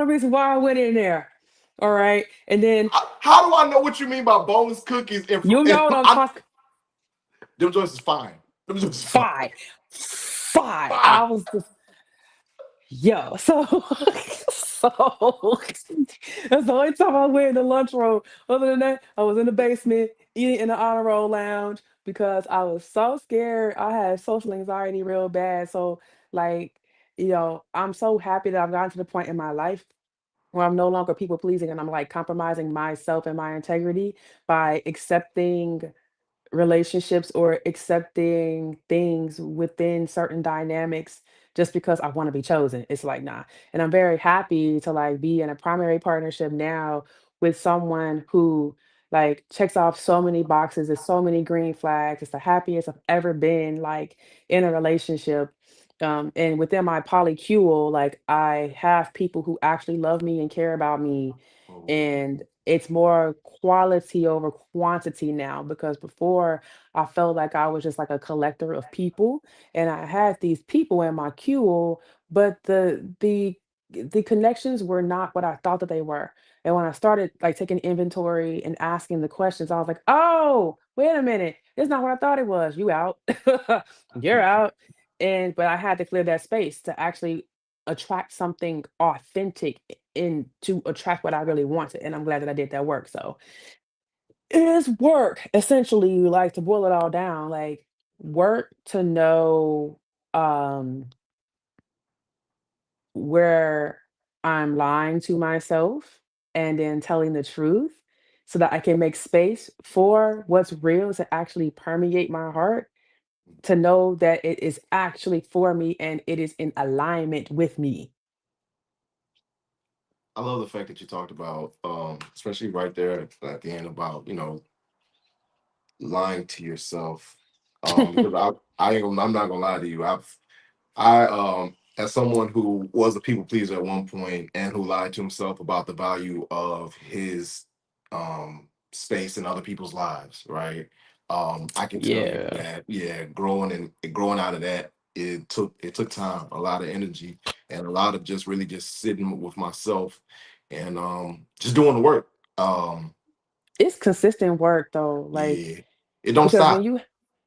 reason why I went in there. All right, and then How do I know what you mean by boneless cookies and you know what I'm talking. them joints is fine. Them joints is fine. Fine, fine. Fine. I was just Yo, so that's the only time I went in the lunchroom. Other than that, I was in the basement eating in the honor roll lounge because I was so scared. I had social anxiety real bad. So, like, I'm so happy that I've gotten to the point in my life where I'm no longer people pleasing and I'm like compromising myself and my integrity by accepting relationships or accepting things within certain dynamics just because I want to be chosen. It's like, nah. And I'm very happy to like be in a primary partnership now with someone who like checks off so many boxes. There's so many green flags. It's the happiest I've ever been like in a relationship. And within my polycule, like I have people who actually love me and care about me, Oh, and it's more quality over quantity now because before I felt like I was just like a collector of people and I had these people in my queue, but the connections were not what I thought that they were. And when I started like taking inventory and asking the questions, I was like, oh, wait a minute, it's not what I thought it was. You out. You're out. And but I had to clear that space to actually attract something authentic and to attract what I really wanted. And I'm glad that I did that work. So it is work, essentially, like to boil it all down, like work to know um where I'm lying to myself and then telling the truth so that I can make space for what's real to actually permeate my heart, to know that it is actually for me and it is in alignment with me. I love the fact that you talked about, especially right there at the end about lying to yourself. Because I'm not gonna lie to you. As someone who was a people pleaser at one point and who lied to himself about the value of his space in other people's lives, right? I can tell you Yeah. that, yeah, growing out of that, it took time, a lot of energy, and a lot of just really just sitting with myself and just doing the work. Um, It's consistent work though. Like yeah, it don't because when stop. you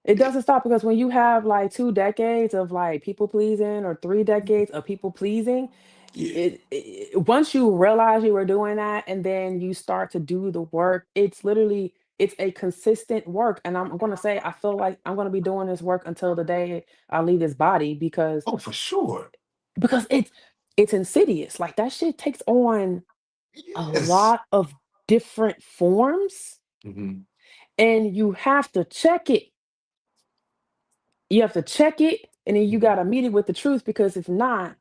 it Yeah, doesn't stop because when you have like 2 decades of like people pleasing or 3 decades of people pleasing, yeah. once you realize you were doing that and then you start to do the work, it's a consistent work. And I'm gonna say I feel like I'm gonna be doing this work until the day I leave this body Oh, for sure. because it's insidious. Like that shit takes on a Yes. lot of different forms Mhm. and you have to check it. You have to check it and then you Mhm. gotta meet it with the truth because if not,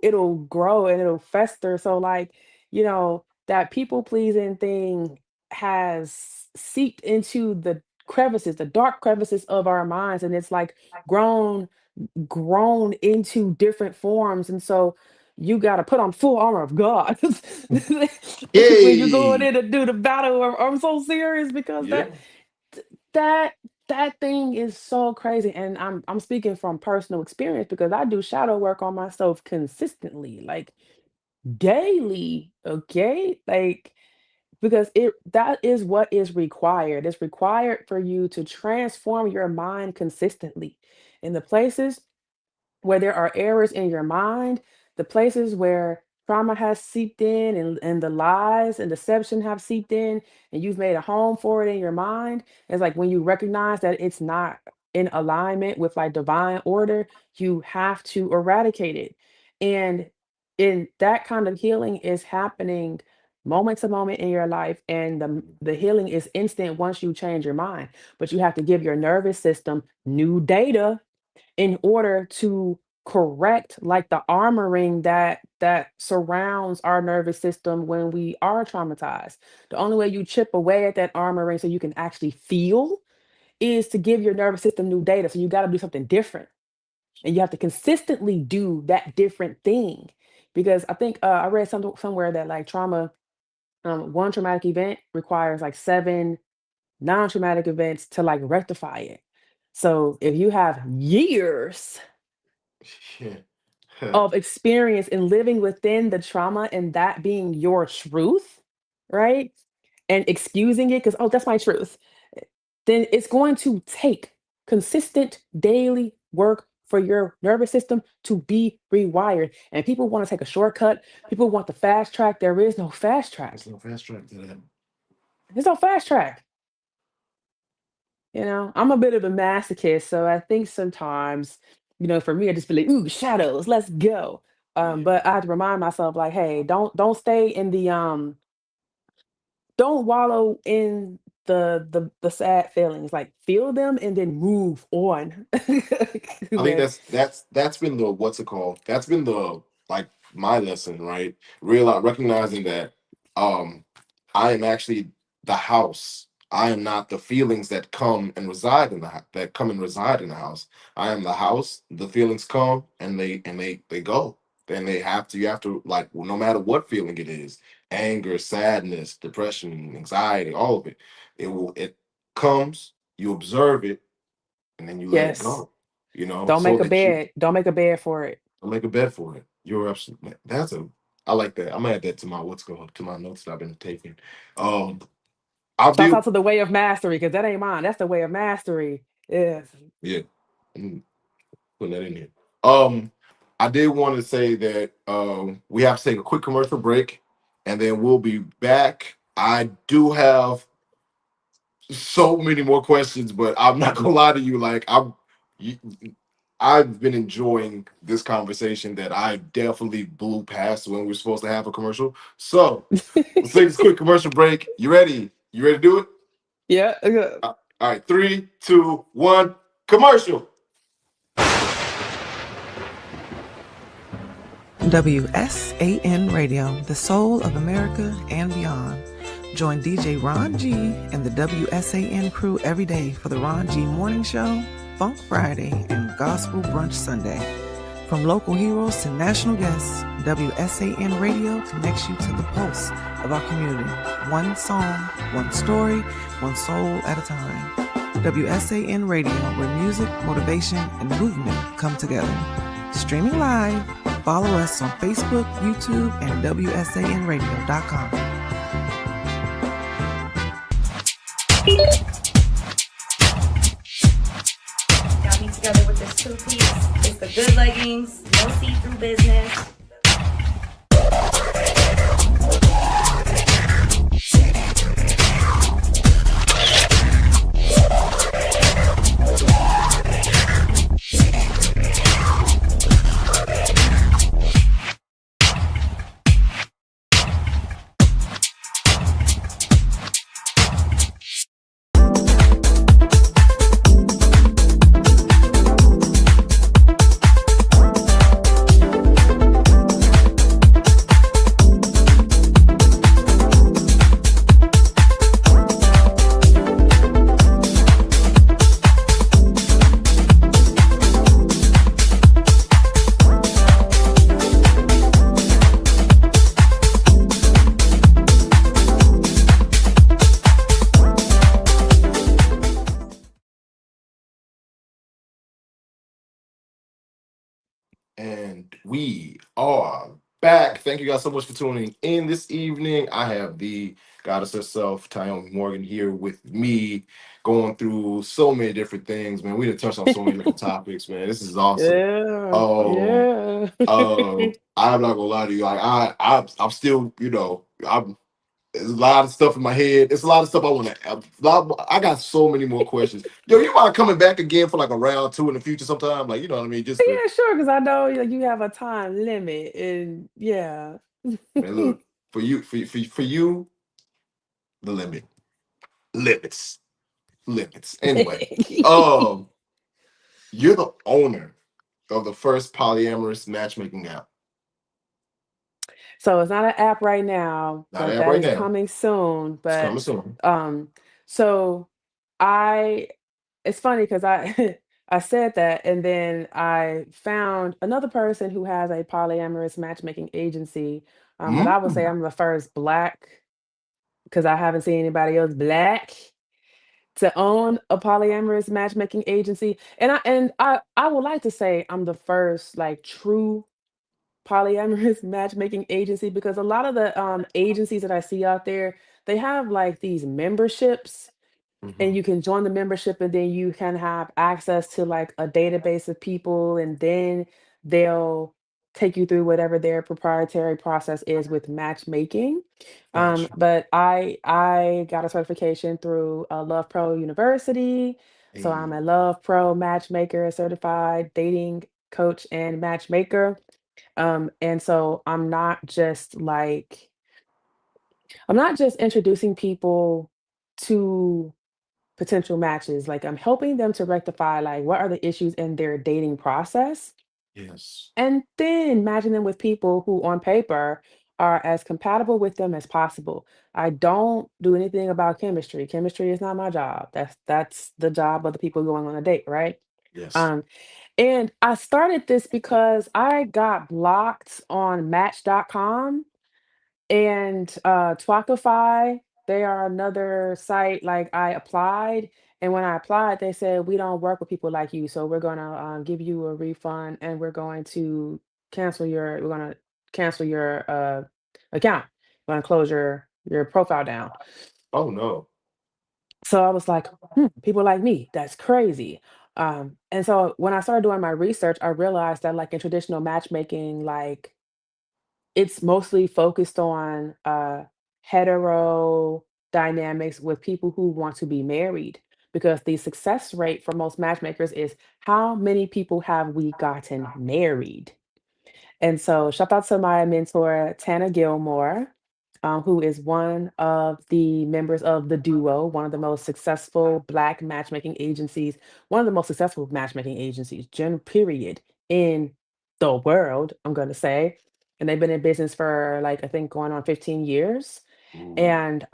it'll grow and it'll fester. So like, that people pleasing thing has seeped into the crevices, the dark crevices of our minds, and it's like grown grown into different forms. And so you gotta put on full armor of God when you're going Yay. in to do the battle. I'm so serious because Yeah. that that thing is so crazy, and I'm speaking from personal experience because I do shadow work on myself consistently, like daily, okay? Like because it that is what is required. It's required for you to transform your mind consistently. In the places where there are errors in your mind, the places where trauma has seeped in, and the lies and deception have seeped in, and you've made a home for it in your mind. It's like when you recognize that it's not in alignment with like divine order, you have to eradicate it. And in that kind of healing is happening moment to moment in your life, and the healing is instant once you change your mind. But you have to give your nervous system new data in order to correct like the armoring that surrounds our nervous system when we are traumatized. The only way you chip away at that armoring so you can actually feel is to give your nervous system new data. So you got to do something different, and you have to consistently do that different thing. Because I think I read somewhere that like trauma, one traumatic event requires like seven non-traumatic events to like rectify it. So if you have years Yeah. of experience in living within the trauma and that being your truth, right? And excusing it because, oh, that's my truth, then it's going to take consistent daily work for your nervous system to be rewired. And people want to take a shortcut. People want the fast track. There is no fast There's track. no fast track to that. There's no fast track. I'm a bit of a masochist, so I think sometimes, for me, I just be like, "Ooh, shadows, let's go." Yeah. But I have to remind myself, like, "Hey, don't stay in the don't wallow in the sad feelings. Like, feel them and then move on." I think Man, that's been the what's it called? That's been the like my lesson, right? Recognizing that um I am actually the house. I am not the feelings that come and reside in that come and reside in the house. I am the house. The feelings come and they go. Then you have to like no matter what feeling it is, anger, sadness, depression, anxiety, all of it. It comes, you observe it, and then you let it yes. go. Don't So make a that you bed. Don't make a bed for it. can make a bed for it. You're absolutely I like that. I'm gonna add that to my to my notes that I've been taking. Um I'll Shouts be out to the way of mastery, because that ain't mine. That's the way of mastery. Yes. yeah, I'm putting that in here. Um I did want to say that we have to take a quick commercial break and then we'll be back. I do have so many more questions, but I'm not gonna lie to you. You, I've been enjoying this conversation that I definitely blew past when we were supposed to have a commercial. So let's take this quick commercial break. You ready? You ready to do it? Yeah. All right, 3, 2, 1, commercial. WSAN Radio, the soul of America and beyond. Join DJ Ron G and the WSAN crew every day for the Ron G Morning Show, Funk Friday, and Gospel Brunch Sunday. From local heroes to national guests, WSAN Radio connects you to the pulse of our community. One song, one story, one soul at a time. WSAN Radio, where music, motivation, and movement come together. Streaming live, follow us on Facebook, YouTube, and WSANradio.com. Got me together with this two-piece. It's the good leggings, no see-through business. And we are back. Thank you guys so much for tuning in this evening. I have the goddess herself, Tyomi Morgan, here with me, going through so many different things, man. We done touched on so many different topics, man. This is awesome. Yeah, Um, yeah. I'm not gonna lie to you. Like I'm still, I'm there's a lot of stuff in my head. It's a lot of stuff I want to. I got so many more questions. Yo, you mind coming back again for like a round two in the future sometime? Like, you know what I mean? Just to, Yeah, sure, because I know like you have a time limit, and yeah. man, look, for you, the limits, limits. Anyway, um, you're the owner of the first polyamorous matchmaking app. So it's not an app right now, Not an but app that right is now. coming soon. It's But coming soon. um, so I it's funny because I I said that, and then I found another person who has a polyamorous matchmaking agency. But I would say Mm, I'm the first black because I haven't seen anybody else black to own a polyamorous matchmaking agency. And I would like to say I'm the first like true polyamorous matchmaking agency because a lot of the agencies that I see out there, they have like these memberships and mhm. you can join the membership and then you can have access to like a database of people and then they'll take you through whatever their proprietary process is with matchmaking. Gotcha. But I got a certification through Love Pro University, so I'm Hey, a Love Pro matchmaker, certified dating coach and matchmaker. And so I'm not just introducing people to potential matches. Like I'm helping them to rectify like what are the issues in their dating process yes, and then matching them with people who on paper are as compatible with them as possible. I don't do anything about chemistry. Chemistry is not my job. That's the job of the people going on a date, right? yes. Um and I started this because I got blocked on match.com and Twakify, they are another site. Like I applied, and when I applied, they said we don't work with people like you, so we're gonna give you a refund, and we're gonna cancel your account. We're gonna close your profile down. Oh no. So I was like, people like me, that's crazy. And so when I started doing my research, I realized that like in traditional matchmaking, like it's mostly focused on hetero dynamics with people who want to be married because the success rate for most matchmakers is how many people have we gotten married? And so, shout out to my mentor, Tana Gilmore, who is one of the members of the Duo, one of the most successful Black matchmaking agencies, one of the most successful matchmaking agencies, period, in the world, I'm going to say. And they've been in business for like, I think going on 15 years. Ooh. And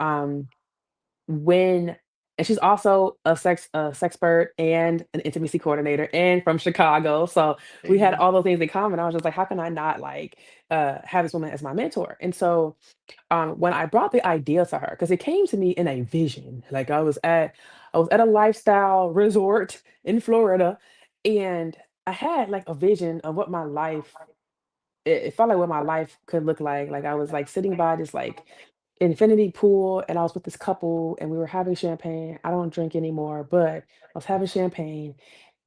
when and she's also a sexpert and an intimacy coordinator and from Chicago. So we had Hey. all those things in common. I was just like, how can I not like have this woman as my mentor? And so when I brought the idea to her, because it came to me in a vision, like I was at a lifestyle resort in Florida, and I had like a vision of what my life it felt like what my life could look like. Like I was like sitting by this like infinity pool and I was with this couple and we were having champagne. I don't drink anymore, but I was having champagne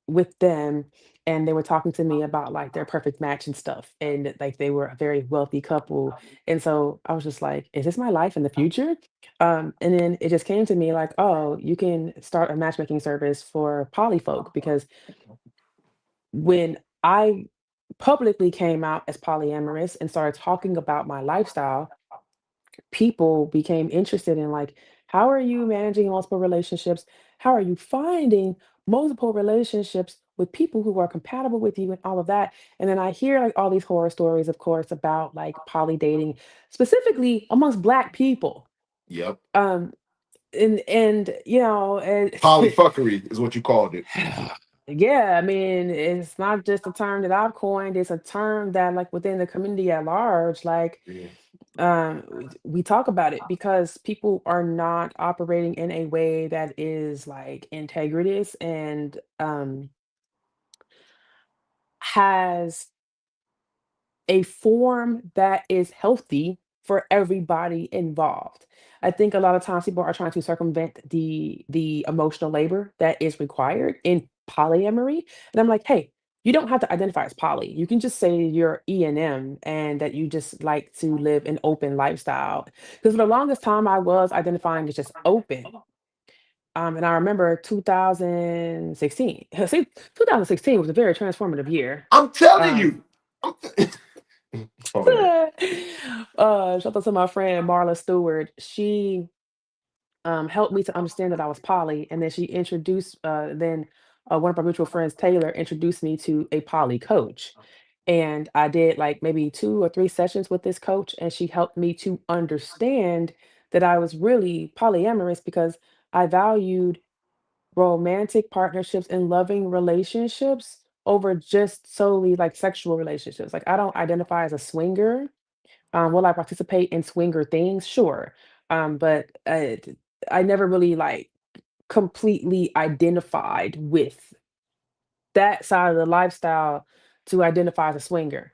with them and they were talking to me about like their perfect match and stuff. And like they were a very wealthy couple. And so I was just like, is this my life in the future? And then it just came to me like, oh, you can start a matchmaking service for polyfolk because when I publicly came out as polyamorous and started talking about my lifestyle, people became interested in like, how are you managing multiple relationships? How are you finding multiple relationships with people who are compatible with you and all of that? And then I hear like all these horror stories, of course, about like poly dating, specifically amongst Black people. Yep. Um, and you know, and Polyfuckery is what you called it. yeah, I mean, it's not just a term that I've coined, it's a term that like within the community at large, like Yeah. we talk about it because people are not operating in a way that is like integritous and has a form that is healthy for everybody involved. I think a lot of times people are trying to circumvent the emotional labor that is required in polyamory. And I'm like, hey, you don't have to identify as poly. You can just say you're E&M and that you just like to live an open lifestyle. Because for the longest time I was identifying as just open. And I remember 2016. See, 2016 was a very transformative year. I'm telling Um, you. Oh, man. Shout out to my friend Marla Stewart. She helped me to understand that I was poly, and then she introduced. Then one of our mutual friends, Taylor, introduced me to a poly coach, and I did like maybe 2 or 3 sessions with this coach, and she helped me to understand that I was really polyamorous because I valued romantic partnerships and loving relationships over just solely like sexual relationships. Like I don't identify as a swinger. Will I participate in swinger things? Sure. But I never really like completely identified with that side of the lifestyle to identify as a swinger.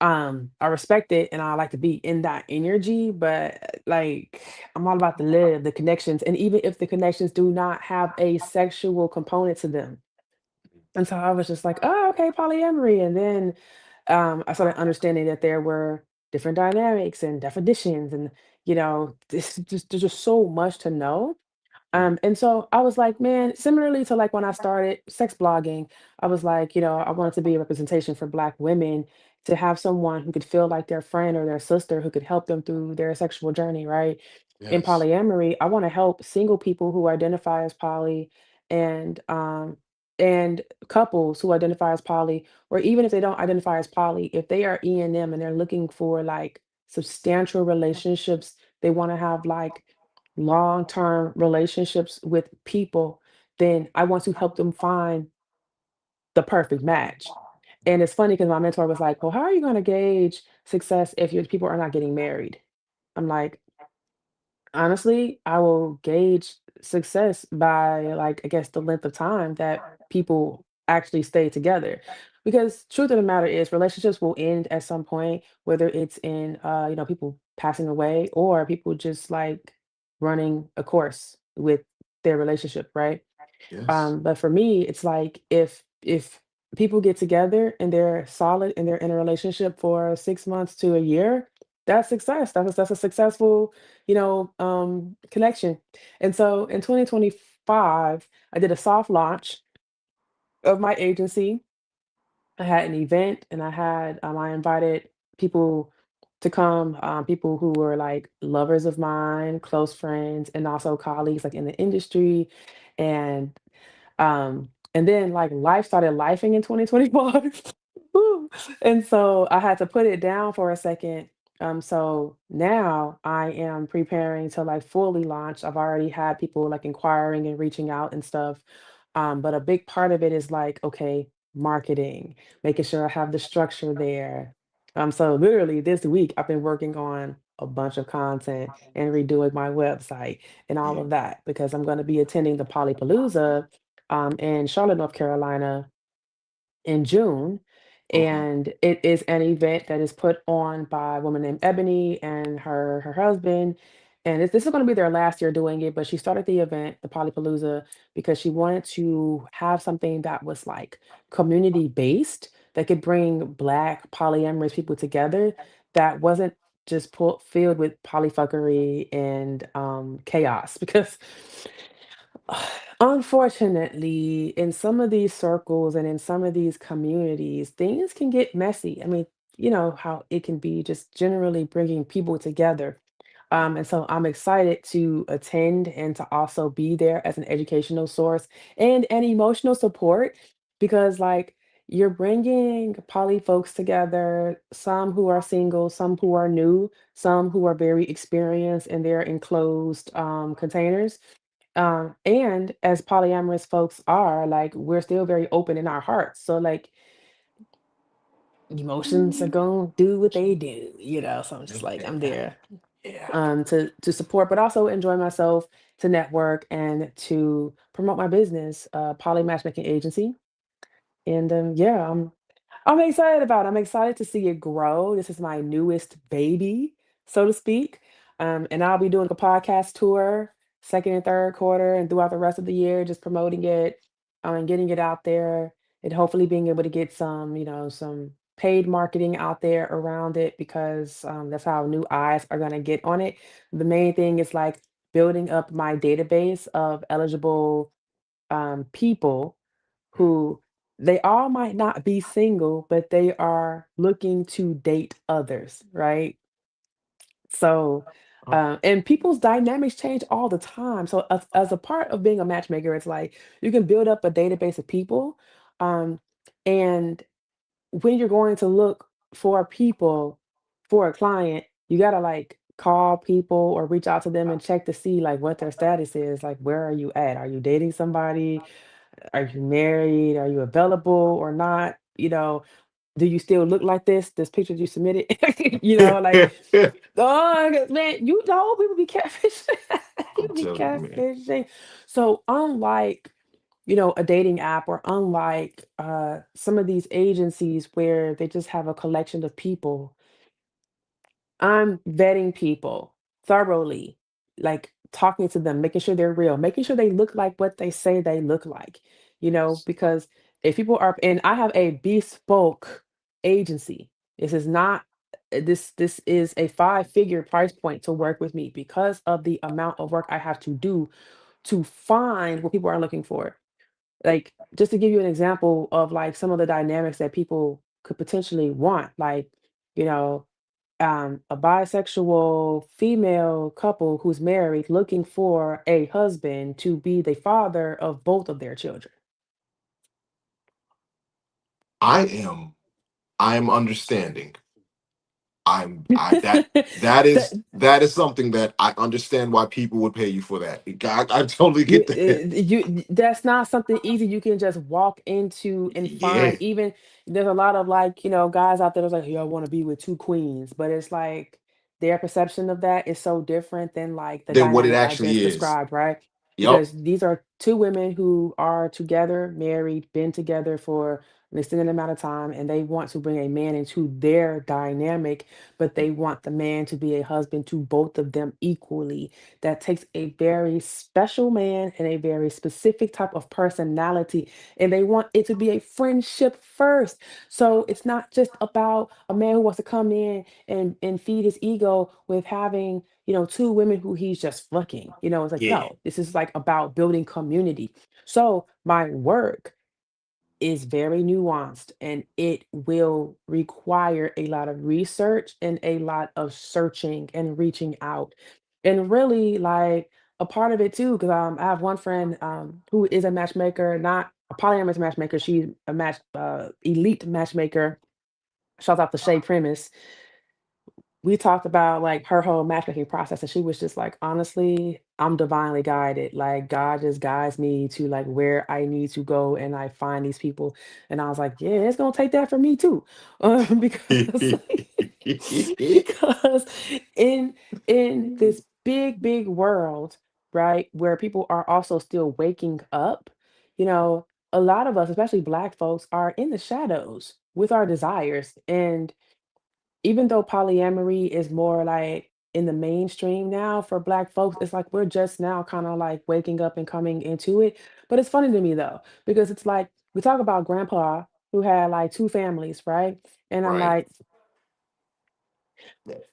I respect it and I like to be in that energy, but like I'm all about to live the connections, and even if the connections do not have a sexual component to them. And so I was just like, oh, okay, polyamory. And then I started understanding that there were different dynamics and definitions, and this just there's just so much to know. And so I was like, man, similarly to like when I started sex blogging, I was like, I wanted to be a representation for Black women, to have someone who could feel like their friend or their sister who could help them through their sexual journey, right? In Yes. polyamory, I want to help single people who identify as poly, and couples who identify as poly, or even if they don't identify as poly, if they are E&M and they're looking for like substantial relationships, they want to have like long-term relationships with people, then I want to help them find the perfect match. And it's funny because my mentor was like, well, how are you going to gauge success if your people are not getting married? I'm like, honestly, I will gauge success by like, I guess, the length of time that people actually stay together. Because truth of the matter is relationships will end at some point, whether it's in people passing away or people just like running a course with their relationship, right? Yes. But for me, it's like if people get together and they're solid and they're in a relationship for 6 months to a year, that's success. That's a successful, connection. And so in 2025, I did a soft launch of my agency. I had an event and I invited people to come, people who were like lovers of mine, close friends, and also colleagues like in the industry. And then like life started lifing in 2025. Woo. And so I had to put it down for a second. So now I am preparing to like fully launch. I've already had people like inquiring and reaching out and stuff. But a big part of it is like, okay, marketing, making sure I have the structure there. So literally this week I've been working on a bunch of content and redoing my website and all Yeah. of that because I'm going to be attending the Polypalooza in Charlotte, North Carolina in June. Okay. And it is an event that is put on by a woman named Ebony and her husband. And this is going to be their last year doing it, but she started the event, the Polypalooza, because she wanted to have something that was like community based that could bring Black polyamorous people together that wasn't just filled with polyfuckery and chaos. Because unfortunately, in some of these circles and in some of these communities, things can get messy. I mean, you know how it can be just generally bringing people together. And so I'm excited to attend and to also be there as an educational source and an emotional support because, like, you're bringing poly folks together, some who are single, some who are new, some who are very experienced in their enclosed containers, and as polyamorous folks are, like, we're still very open in our hearts. So, like, emotions are gonna do what they do, So I'm just like, I'm there Yeah. to support, but also enjoy myself, to network, and to promote my business, Poly Matchmaking Agency. And yeah, I'm excited about it. I'm excited to see it grow. This is my newest baby, so to speak. And I'll be doing a podcast tour second and third quarter and throughout the rest of the year, just promoting it and getting it out there and hopefully being able to get some, some paid marketing out there around it because that's how new eyes are going to get on it. The main thing is like building up my database of eligible people who they all might not be single, but they are looking to date others, right? So, and people's dynamics change all the time. So, as a part of being a matchmaker, it's like you can build up a database of people. Um, and when you're going to look for people for a client, you got to like call people or reach out to them and check to see like what their status is. Like, where are you at? Are you dating somebody? Are you married? Are you available or not? Do you still look like this picture you submitted? Like, oh, man, people be catfishing. I'm People be telling you, man. catfishing. So unlike, a dating app or unlike some of these agencies where they just have a collection of people, I'm vetting people thoroughly, like talking to them, making sure they're real, making sure they look like what they say they look like, because if people are, and I have a bespoke agency. This is not, this is a five-figure price point to work with me because of the amount of work I have to do to find what people are looking for. Like, just to give you an example of like some of the dynamics that people could potentially want, like, you know, a bisexual female couple who's married looking for a husband to be the father of both of their children. I am I am understanding. I That that is something that I understand why people would pay you for that. I totally you, get that. that's not something easy you can just walk into and Yeah. find. Even there's a lot of like, guys out there that's like, "Yo, I want to be with two queens," but it's like their perception of that is so different than like the Than what it dynamic I actually just is. described, right? Yep. Because these are two women who are together, married, been together for an extended amount of time, and they want to bring a man into their dynamic, but they want the man to be a husband to both of them equally. That takes a very special man and a very specific type of personality, and they want it to be a friendship first. So it's not just about a man who wants to come in and feed his ego with having, two women who he's just fucking. It's like, Yeah. no, this is like about building community. So my work is very nuanced and it will require a lot of research and a lot of searching and reaching out. And really, like, a part of it too, because I have one friend who is a matchmaker, not a polyamorous matchmaker. She's a elite matchmaker. Shout out to Shay Premise. We talked about like her whole matchmaking process, and she was just like, honestly, I'm divinely guided. Like, God just guides me to like where I need to go, and I find these people. And I was like, yeah, it's gonna take that for me too, because because in this big world, right, where people are also still waking up, you know, a lot of us, especially Black folks, are in the shadows with our desires, and even though polyamory is more like in the mainstream now for Black folks, it's like we're just now kind of like waking up and coming into it. But it's funny to me though, because it's like we talk about grandpa who had like two families, right? And I'm Right. like, That-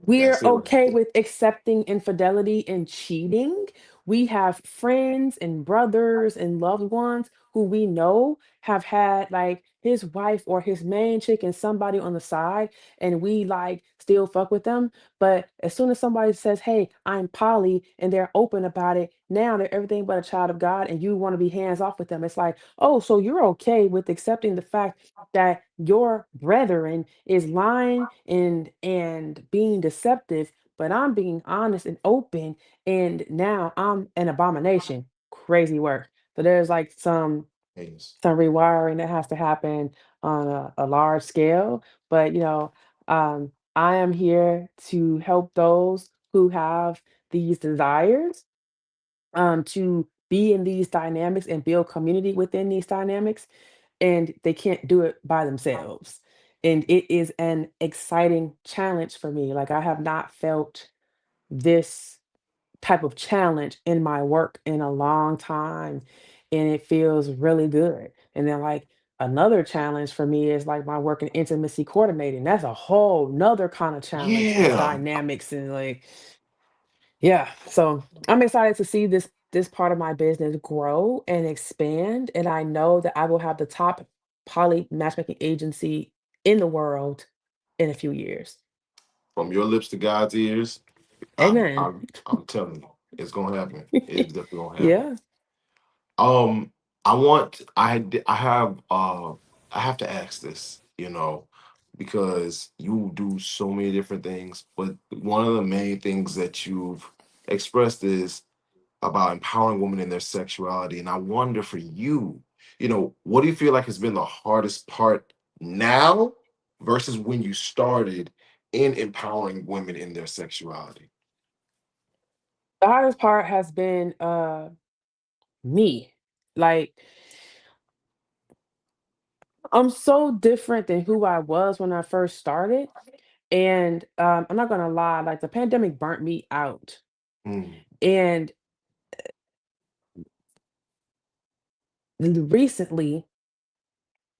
we're That's it right okay there. with accepting infidelity and cheating. We have friends and brothers and loved ones who we know have had like his wife or his main chick and somebody on the side, and we like still fuck with them. But as soon as somebody says, "Hey, I'm poly," and they're open about it, now they're everything but a child of God, and you want to be hands off with them. It's like, oh, so you're okay with accepting the fact that your brethren is lying and being deceptive, but I'm being honest and open, and now I'm an abomination. Crazy work. So there's like Yes. some rewiring that has to happen on a large scale. But I am here to help those who have these desires to be in these dynamics and build community within these dynamics. and they can't do it by themselves. And it is an exciting challenge for me. Like I have not felt this type of challenge in my work in a long time, and it feels really good. And then like another challenge for me is like my work in intimacy coordinating. That's a whole nother kind of challenge with Yeah. dynamics and like yeah. So I'm excited to see this part of my business grow and expand. And I know that I will have the top poly matchmaking agency in the world in a few years. From your lips to God's ears, I'm Amen. I'm I'm telling you, it's gonna happen. It's definitely gonna happen. Yeah. Um, I want I have I have to ask this, because you do so many different things, but one of the main things that you've expressed is about empowering women in their sexuality. And I wonder for you, what do you feel like has been the hardest part now versus when you started in empowering women in their sexuality? The hardest part has been me. Like I'm so different than who I was when I first started. And I'm not gonna lie, like the pandemic burnt me out. Mm, And recently,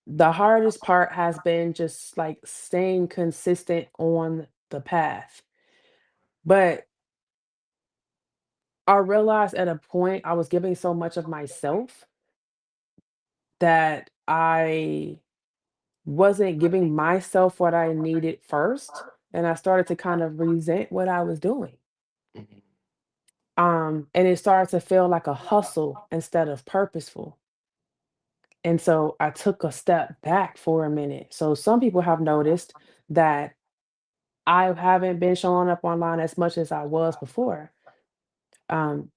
the hardest part has been just like staying consistent on the path. But I realized at a point I was giving so much of myself that I wasn't giving myself what I needed first. And I started to kind of resent what I was doing. mhm. And it started to feel like a hustle instead of purposeful. And so I took a step back for a minute. So some people have noticed that I haven't been showing up online as much as I was before.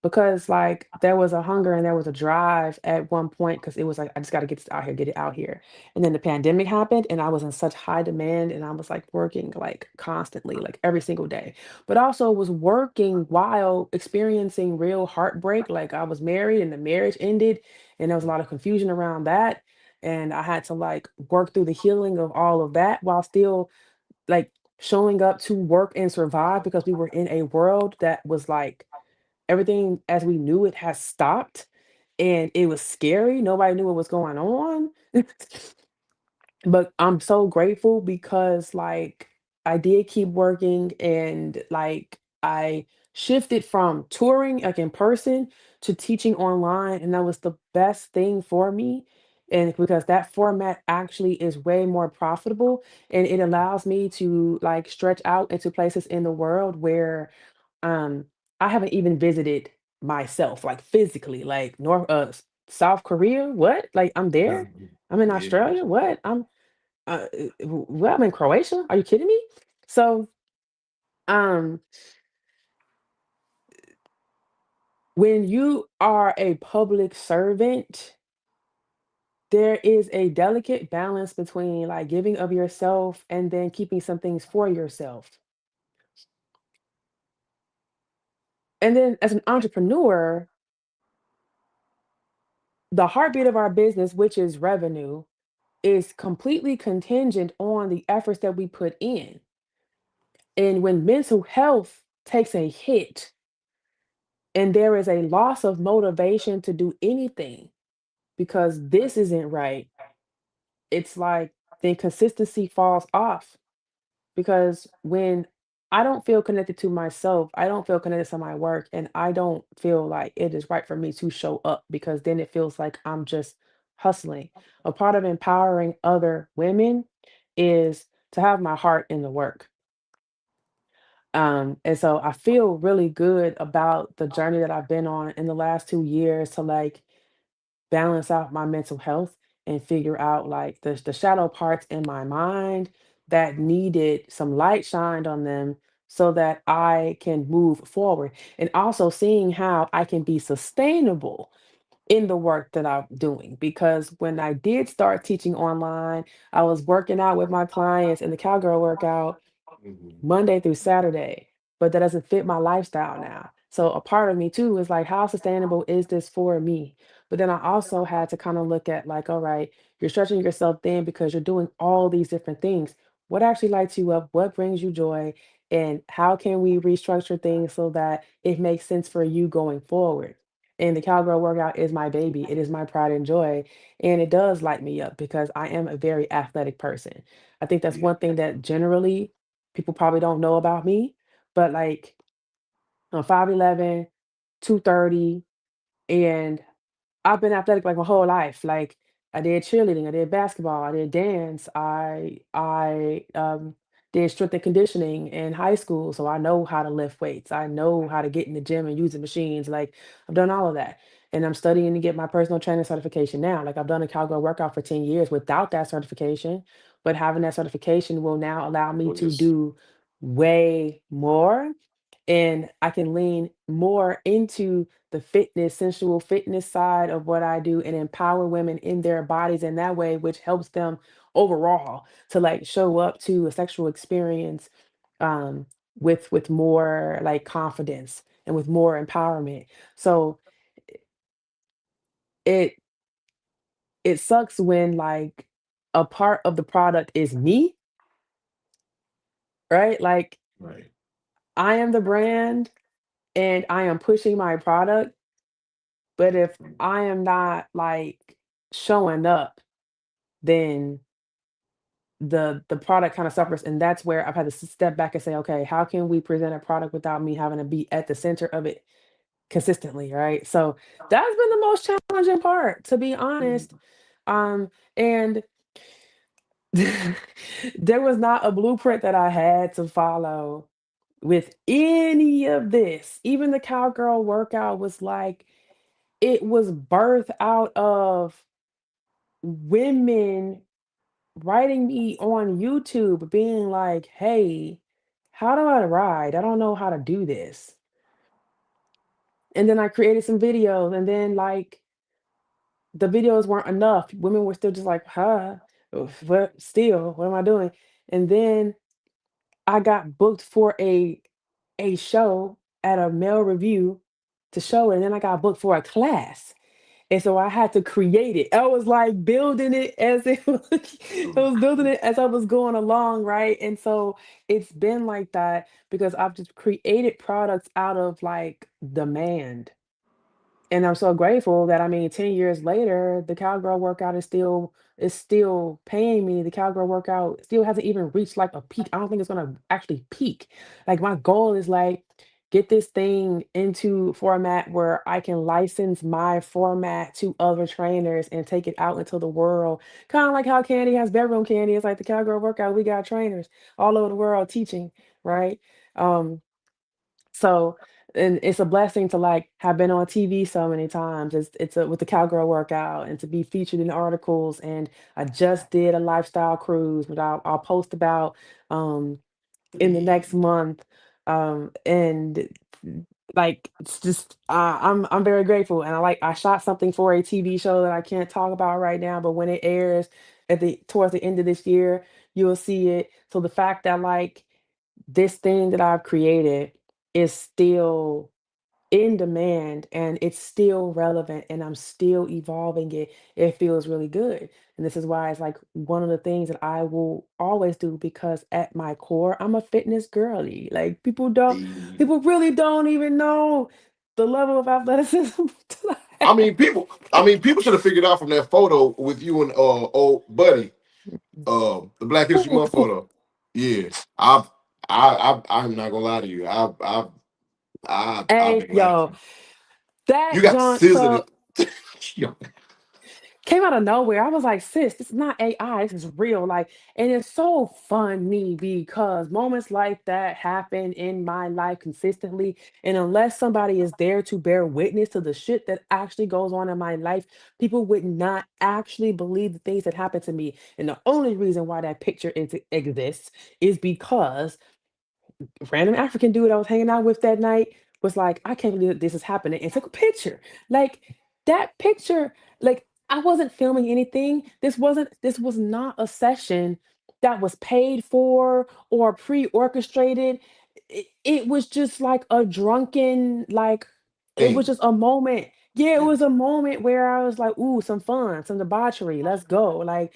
Because like there was a hunger and there was a drive at one point because it was like I just got to get this out here, get it out here. And then the pandemic happened and I was in such high demand and I was like working like constantly, like every single day. But also was working while experiencing real heartbreak. Like I was married and the marriage ended and there was a lot of confusion around that. And I had to like work through the healing of all of that while still like showing up to work and survive because we were in a world that was like everything as we knew it has stopped, and it was scary, nobody knew what was going on. But I'm so grateful because, like, I did keep working and, like, I shifted from touring, like, in person to teaching online, and that was the best thing for me, and because that format actually is way more profitable, and it allows me to, like, stretch out into places in the world where um, I haven't even visited myself, like, physically, like, South Korea? What? Like, I'm there? I'm in Yeah. Australia? What? I'm in Croatia? Are you kidding me? So, um, when you are a public servant, there is a delicate balance between, like, giving of yourself and then keeping some things for yourself. And then as an entrepreneur, the heartbeat of our business, which is revenue, is completely contingent on the efforts that we put in. And when mental health takes a hit and there is a loss of motivation to do anything because this isn't right, it's like then consistency falls off. Because when I don't feel connected to myself, I don't feel connected to my work, and I don't feel like it is right for me to show up because then it feels like I'm just hustling. A part of empowering other women is to have my heart in the work. And so I feel really good about the journey that I've been on in the last 2 years to like balance out my mental health and figure out like the shadow parts in my mind that needed some light shined on them so that I can move forward. And also seeing how I can be sustainable in the work that I'm doing. Because when I did start teaching online, I was working out with my clients in the cowgirl workout Mhm. Monday through Saturday, but that doesn't fit my lifestyle now. So a part of me too is like, how sustainable is this for me? But then I also had to kind of look at like, all right, you're stretching yourself thin because you're doing all these different things. What actually lights you up? What brings you joy? And how can we restructure things so that it makes sense for you going forward? And the cowgirl workout is my baby. It is my pride and joy. And it does light me up because I am a very athletic person. I think that's Yeah. one thing that generally people probably don't know about me. But like I'm 5'11", 230, and I've been athletic like my whole life. Like I did cheerleading, I did basketball, I did dance, I did strength and conditioning in high school, so I know how to lift weights. I know how to get in the gym and use the machines. Like I've done all of that. And I'm studying to get my personal trainer certification now. Like I've done a cowgirl workout for 10 years without that certification, but having that certification will now allow me Well, to just do way more, and I can lean more into the fitness, sensual fitness side of what I do and empower women in their bodies in that way, which helps them overall to like show up to a sexual experience um with more like confidence and with more empowerment. So it it sucks when like a part of the product is me, right? Like right. I am the brand and I am pushing my product. But if I am not like showing up, then the product kind of suffers. And that's where I've had to step back and say, okay, how can we present a product without me having to be at the center of it consistently, right? So that's been the most challenging part, to be honest. And there was not a blueprint that I had to follow with any of this. Even the cowgirl workout was like, it was birthed out of women writing me on YouTube being like, "Hey, how do I ride? I don't know how to do this." And then I created some videos, and then like the videos weren't enough. Women were still just like, "Huh, what? Still, what am I doing?" And then I got booked for a show at a male review to show it, and then I got booked for a class. And so I had to create it. I was like building it as it was, I was building it as I was going along, right? And so it's been like that because I've just created products out of like demand. And I'm so grateful that I mean 10 years later, the cowgirl workout is still paying me. The cowgirl workout still hasn't even reached like a peak. I don't think it's gonna actually peak. Like my goal is like get this thing into format where I can license my format to other trainers and take it out into the world. Kind of like how Candy has bedroom candy. It's like the cowgirl workout. We got trainers all over the world teaching, right? Um, so, and it's a blessing to like have been on TV so many times. With the cowgirl workout and to be featured in articles. And I just did a lifestyle cruise, which I'll post about in the next month. And like it's just I'm very grateful, and I shot something for a TV show that I can't talk about right now, but when it airs at the towards the end of this year, you'll see it. So the fact that like this thing that I've created is still in demand and it's still relevant and I'm still evolving it, it feels really good. And this is why it's like one of the things that I will always do because at my core, I'm a fitness girly. Like The people really don't even know the level of athleticism. that I I have. mean, people. I mean, people should have figured out from that photo with you and old buddy, the Black History Month photo. Yeah, I'm not gonna lie to you. I've Hey, been yo, laughing. You that got junk. So scissored. Yo, came out of nowhere. I was like, sis, this is not AI. This is real. Like, and it's so funny because moments like that happen in my life consistently. And unless somebody is there to bear witness to the shit that actually goes on in my life, people would not actually believe the things that happen to me. And the only reason why that picture exists is because random African dude I was hanging out with that night was like, I can't believe that this is happening, and took a picture. Like that picture, like I wasn't filming anything. This was not a session that was paid for or pre-orchestrated. It was just like a drunken, like it was thing. just a moment. Yeah, it Yeah. was a moment where I was like, ooh, some fun, some debauchery. Let's go. Like,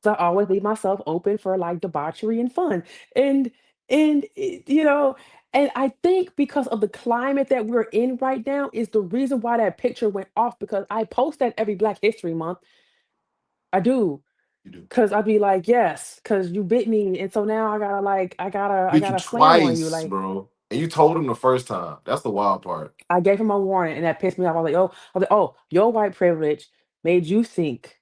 so I always leave myself open for like debauchery and fun. And you know, and I think because of the climate that we're in right now is the reason why that picture went off because I post that every Black History Month. I do. You do. Cause I'd be like, yes, cause you bit me. And so now I Beat you gotta slam on you. twice, Like bro. And you told him the first time. That's the wild part. I gave him a warning and that pissed me off. Oh, your white privilege made you think.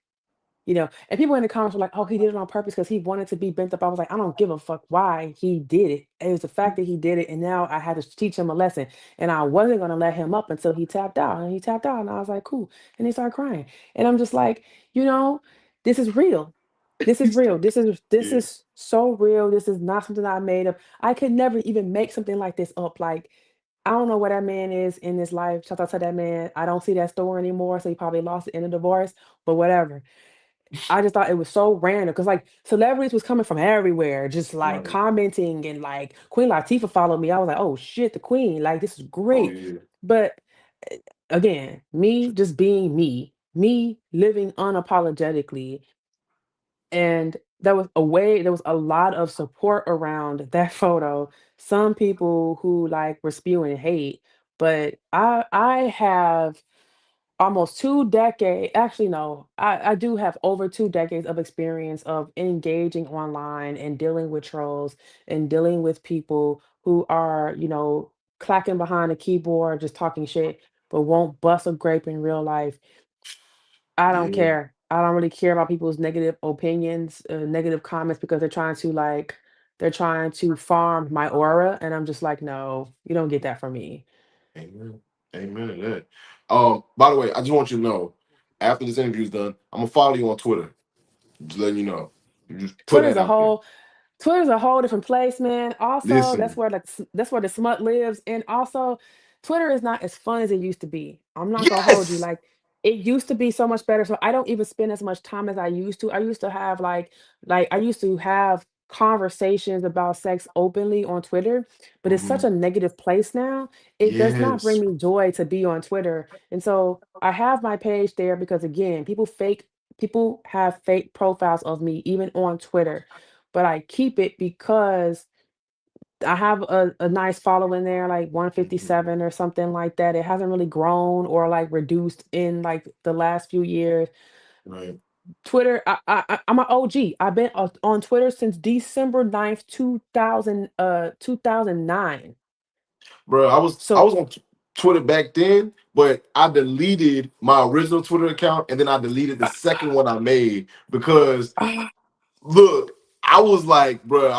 And people in the comments were like, "Oh, he did it on purpose because he wanted to be bent up." I was like, "I don't give a fuck why he did it. It was the fact that he did it, and now I had to teach him a lesson. And I wasn't gonna let him up until he tapped out, and he tapped out, and I was like, cool. And he started crying, and I'm just like, you know, this is real. This is real. This Yeah. is so real. This is not something I made up. I could never even make something like this up. Like I don't know where that man is in his life. Shout out to that man. I don't see that store anymore, so he probably lost it in a divorce. But whatever. I just thought it was so random because like celebrities was coming from everywhere, just like Right. commenting and like Queen Latifah followed me. I was like, oh shit, the Queen, like this is Oh great. yeah. But again, me just being me living unapologetically, and there was a lot of support around that photo. Some people who like were spewing hate, but I have almost 2 decades. Actually, no, I do have over 2 decades of experience of engaging online and dealing with trolls and dealing with people who are, clacking behind a keyboard, just talking shit, but won't bust a grape in real life. I don't Yeah. care. I don't really care about people's negative opinions, negative comments because they're trying to farm my aura, and I'm just like, no, you don't get that from me. Amen. Amen to that. By the way, I just want you to know, after this interview is done, I'm gonna follow you on Twitter. Just letting you know. Just put Twitter's that a out there. whole Twitter's a whole different place, man. Also, Listen. that's where the smut lives, and also, Twitter is not as fun as it used to be. I'm not gonna hold you. Yes. Like it used to be so much better. So I don't even spend as much time as I used to. I used to have conversations about sex openly on Twitter, but it's such Mhm. a negative place now. It does not bring Yes. me joy to be on Twitter, and so I have my page there because again, people have fake profiles of me even on Twitter, but I keep it because I have a nice following there, like Mhm. 157 or something like that. It hasn't really grown or like reduced in like the last few years. Right. Twitter, I'm an OG. I've been on Twitter since December 9th, 2009. Bro, I was So on Twitter back then, but I deleted my original Twitter account and then I deleted the second one I made because uh, look, I was like, bro,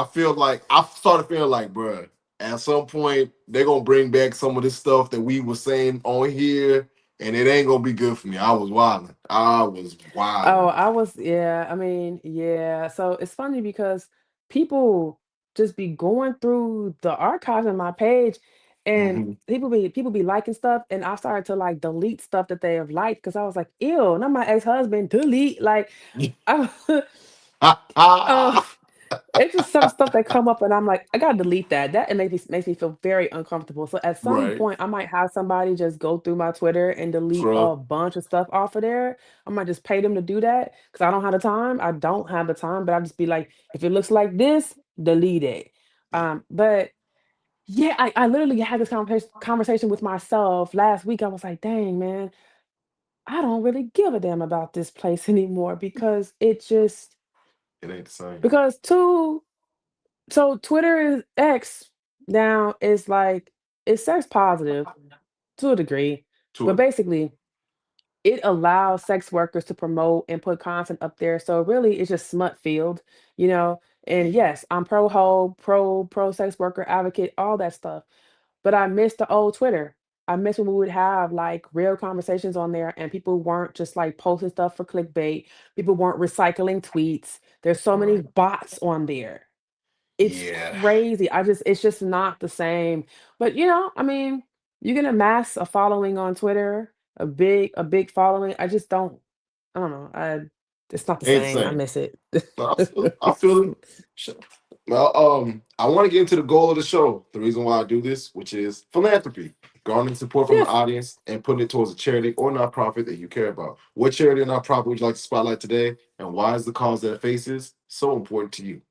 I started feeling like, bro, at some point they're gonna bring back some of this stuff that we were saying on here, and it ain't gonna be good for me. I was wilding. I was Oh, wilding. yeah, I mean, yeah. So it's funny because people just be going through the archives on my page and Hmm. people be liking stuff and I started to like delete stuff that they have liked because I was like, ew, not my ex-husband, delete. Like I uh, it's just some stuff that come up and I'm like, I gotta delete that. That it makes me feel very uncomfortable. So at some Right. point, I might have somebody just go through my Twitter and delete Truck. a bunch of stuff off of there. I might just pay them to do that because I don't have the time. I don't have the time, but I just be like, if it looks like this, delete it. Yeah. But yeah, I literally had this conversation with myself last week. I was like, dang man, I don't really give a damn about this place anymore because it just It ain't the same. because two So Twitter is X now is like it's sex positive to a degree, To but it. basically it allows sex workers to promote and put content up there. So really it's just smut field, you know. And Yeah. yes, I'm pro ho, pro sex worker advocate, all that stuff. But I miss the old Twitter. I miss when we would have like real conversations on there and people weren't just like posting stuff for clickbait. People weren't recycling tweets. There's so many Right. bots on there. It's Yeah. crazy. It's just not the same. But, I mean, you can amass a following on Twitter, a big following. I don't know. It's not the Ain't the same. I same. miss it. No, I feel it. Sure. Well, I want to get into the goal of the show. The reason why I do this, which is philanthropy. garnering support from the Yes. audience and putting it towards a charity or nonprofit that you care about. What charity or nonprofit would you like to spotlight today, and why is the cause that it faces so important to you?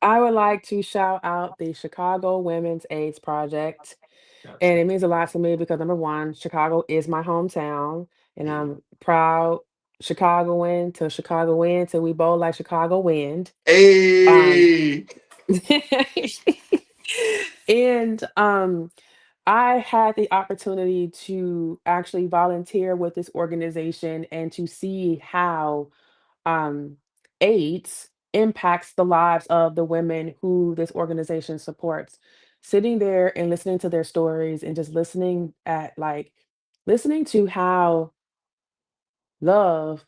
I would like to shout out the Chicago Women's AIDS Project. Gotcha. And it means a lot to me because number one, Chicago is my hometown, and Hey. I'm proud Chicagoan to Chicago win till we both like Chicago wind. Um, Hey. and I had the opportunity to actually volunteer with this organization and to see how um, AIDS impacts the lives of the women who this organization supports. Sitting there and listening to their stories and just listening to how love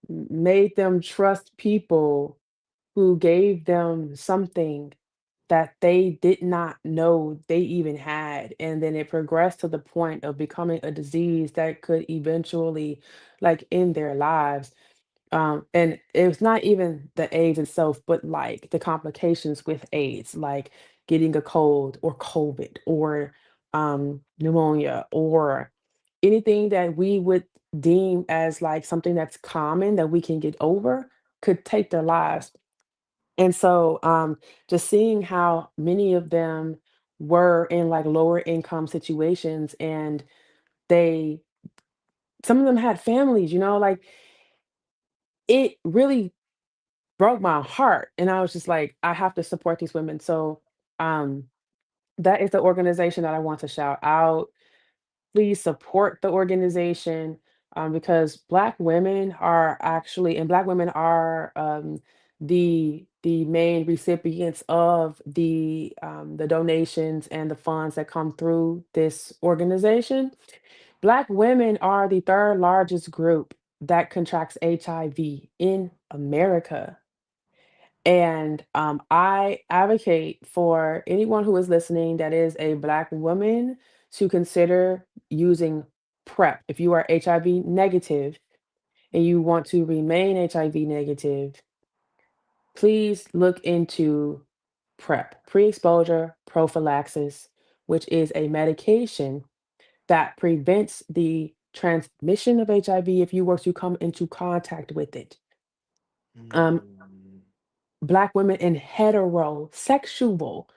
made them trust people who gave them something that they did not know they even had. And then it progressed to the point of becoming a disease that could eventually end their lives. And it was not even the AIDS itself, but like the complications with AIDS, like getting a cold or COVID or pneumonia or anything that we would deem as like something that's common that we can get over could take their lives. And so just seeing how many of them were in like lower income situations and they some of them had families, like it really broke my heart, and I was just like, "I have to support these women." So, um, that is the organization that I want to shout out. Please support the organization, because Black women are, the main recipients of the donations and the funds that come through this organization. Black women are the 3rd largest group that contracts HIV in America. And I advocate for anyone who is listening that is a Black woman to consider using PrEP. If you are HIV negative and you want to remain HIV negative, please look into PrEP, pre exposure prophylaxis, which is a medication that prevents the transmission of HIV if you were to come into contact with it. Um, Mm. Black women in heterosexual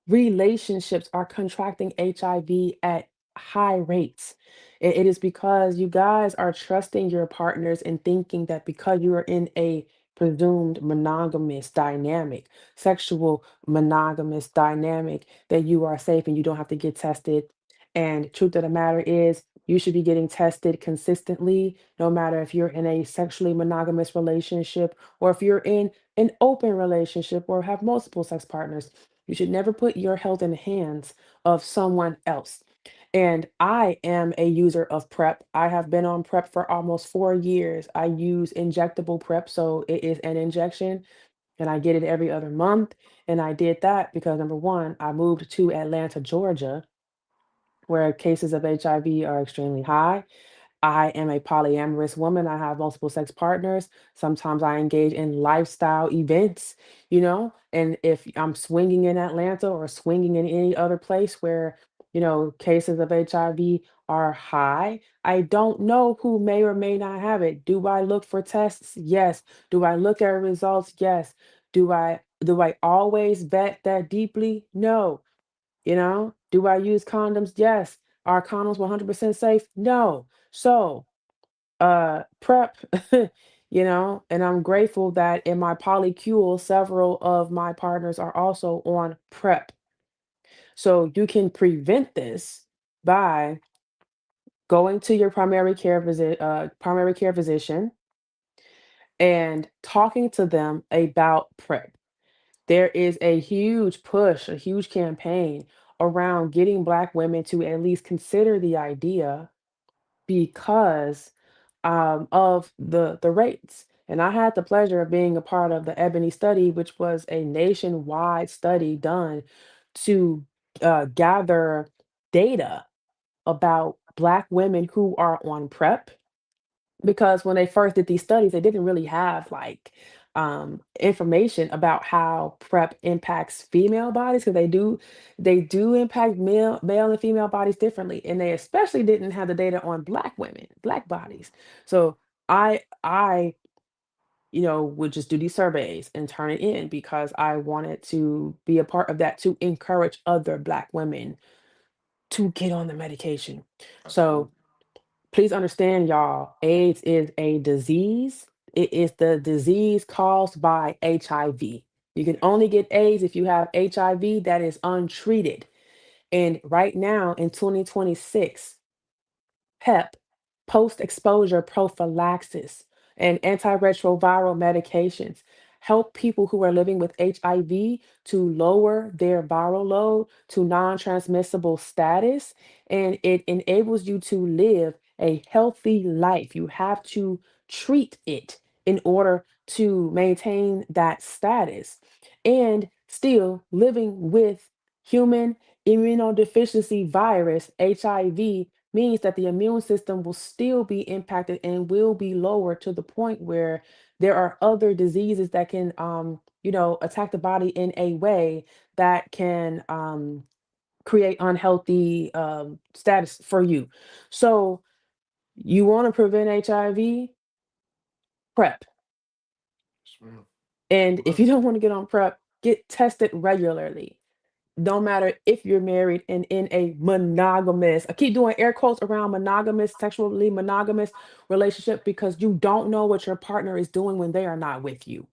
relationships are contracting HIV at high rates. It is because you guys are trusting your partners and thinking that because you are in a presumed monogamous dynamic, sexual monogamous dynamic, that you are safe and you don't have to get tested. And truth of the matter is, you should be getting tested consistently, no matter if you're in a sexually monogamous relationship or if you're in an open relationship or have multiple sex partners. You should never put your health in the hands of someone else. And I am a user of PrEP. I have been on PrEP for almost 4 years. I use injectable PrEP, so it is an injection, and I get it every other month. And I did that because number one, I moved to Atlanta, Georgia, where cases of HIV are extremely high. I am a polyamorous woman. I have multiple sex partners. Sometimes I engage in lifestyle events, and if I'm swinging in Atlanta or swinging in any other place where, cases of HIV are high, I don't know who may or may not have it. Do I look for tests? Yes. Do I look at results? Yes. Do I always vet that deeply? No. Do I use condoms? Yes. Are condoms 100% safe? No. So, prep, and I'm grateful that in my polycule, several of my partners are also on prep. So you can prevent this by going to your primary care physician and talking to them about prep. There is a huge push, a huge campaign around getting Black women to at least consider the idea because of the rates. And I had the pleasure of being a part of the Ebony study, which was a nationwide study done to gather data about Black women who are on PrEP. Because when they first did these studies, they didn't really have like information about how prep impacts female bodies, because they do impact male and female bodies differently, and they especially didn't have the data on black women, black bodies. So I would just do these surveys and turn it in because I wanted to be a part of that to encourage other black women to get on the medication. So Absolutely. please understand, y'all, AIDS is a disease. It is the disease caused by HIV. You can only get AIDS if you have HIV that is untreated. And right now in 2026, PEP, post exposure prophylaxis, and antiretroviral medications help people who are living with HIV to lower their viral load to non transmissible status. And it enables you to live a healthy life. You have to treat it in order to maintain that status. And still living with human immunodeficiency virus, HIV, means that the immune system will still be impacted and will be lower to the point where there are other diseases that can attack the body in a way that can create unhealthy status for you. So you want to prevent HIV, prep. Yes, ma'am. And if you Yes. don't want to get on prep, get tested regularly. No matter if you're married and in a monogamous, I keep doing air quotes around monogamous, sexually monogamous relationship, because you don't know what your partner is doing when they are not with you.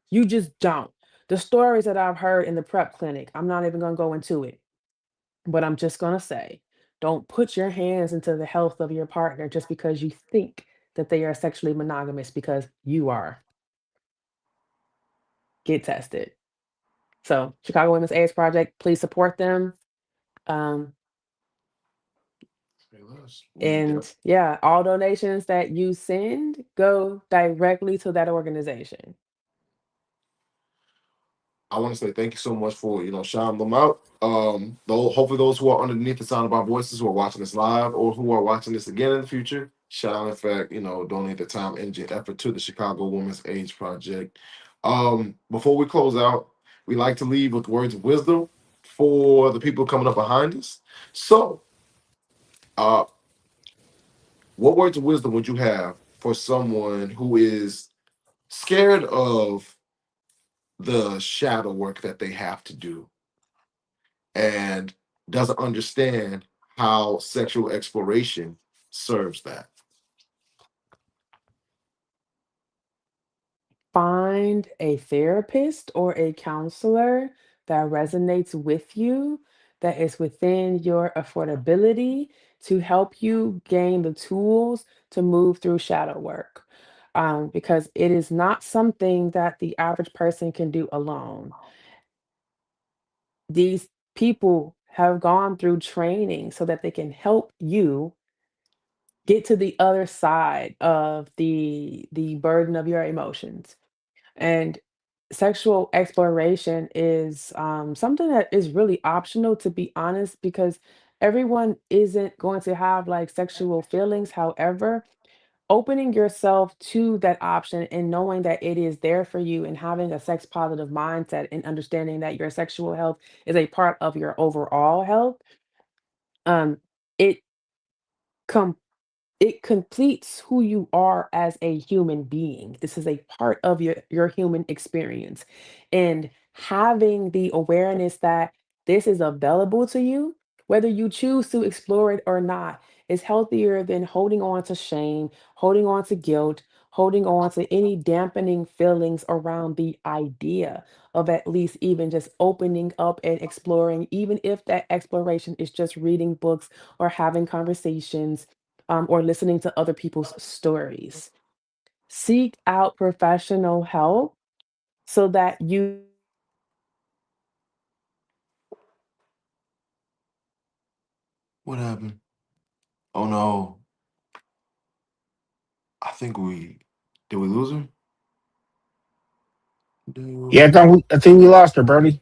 You just don't. The stories that I've heard in the prep clinic, I'm not even going to go into it, but I'm just going to say, don't put your hands into the health of your partner just because you think that they are sexually monogamous, because you are. Get tested. So, Chicago Women's AIDS Project, please support them. Um, Say less. And yeah, all donations that you send go directly to that organization. I want to say thank you so much for shouting them out. Though hopefully those who are underneath the sound of our voices, who are watching this live or who are watching this again in the future, shall in fact donate the time, energy, and effort to the Chicago Women's AIDS Project. Before we close out, we like to leave with words of wisdom for the people coming up behind us. So, uh, what words of wisdom would you have for someone who is scared of the shadow work that they have to do and doesn't understand how sexual exploration serves that? Find a therapist or a counselor that resonates with you, that is within your affordability, to help you gain the tools to move through shadow work. Because it is not something that the average person can do alone. These people have gone through training so that they can help you get to the other side of the burden of your emotions. And sexual exploration is something that is really optional, to be honest, because everyone isn't going to have like sexual feelings. However, opening yourself to that option and knowing that it is there for you, and having a sex positive mindset and understanding that your sexual health is a part of your overall health, um it it completes who you are as a human being. This is a part of your human experience. And having the awareness that this is available to you, whether you choose to explore it or not, is healthier than holding on to shame, holding on to guilt, holding on to any dampening feelings around the idea of at least even just opening up and exploring, even if that exploration is just reading books or having conversations, or listening to other people's stories. Seek out professional help so that you What happened? Oh no, I think we did we lose her? Yeah, Do I think we lost her, Bernie.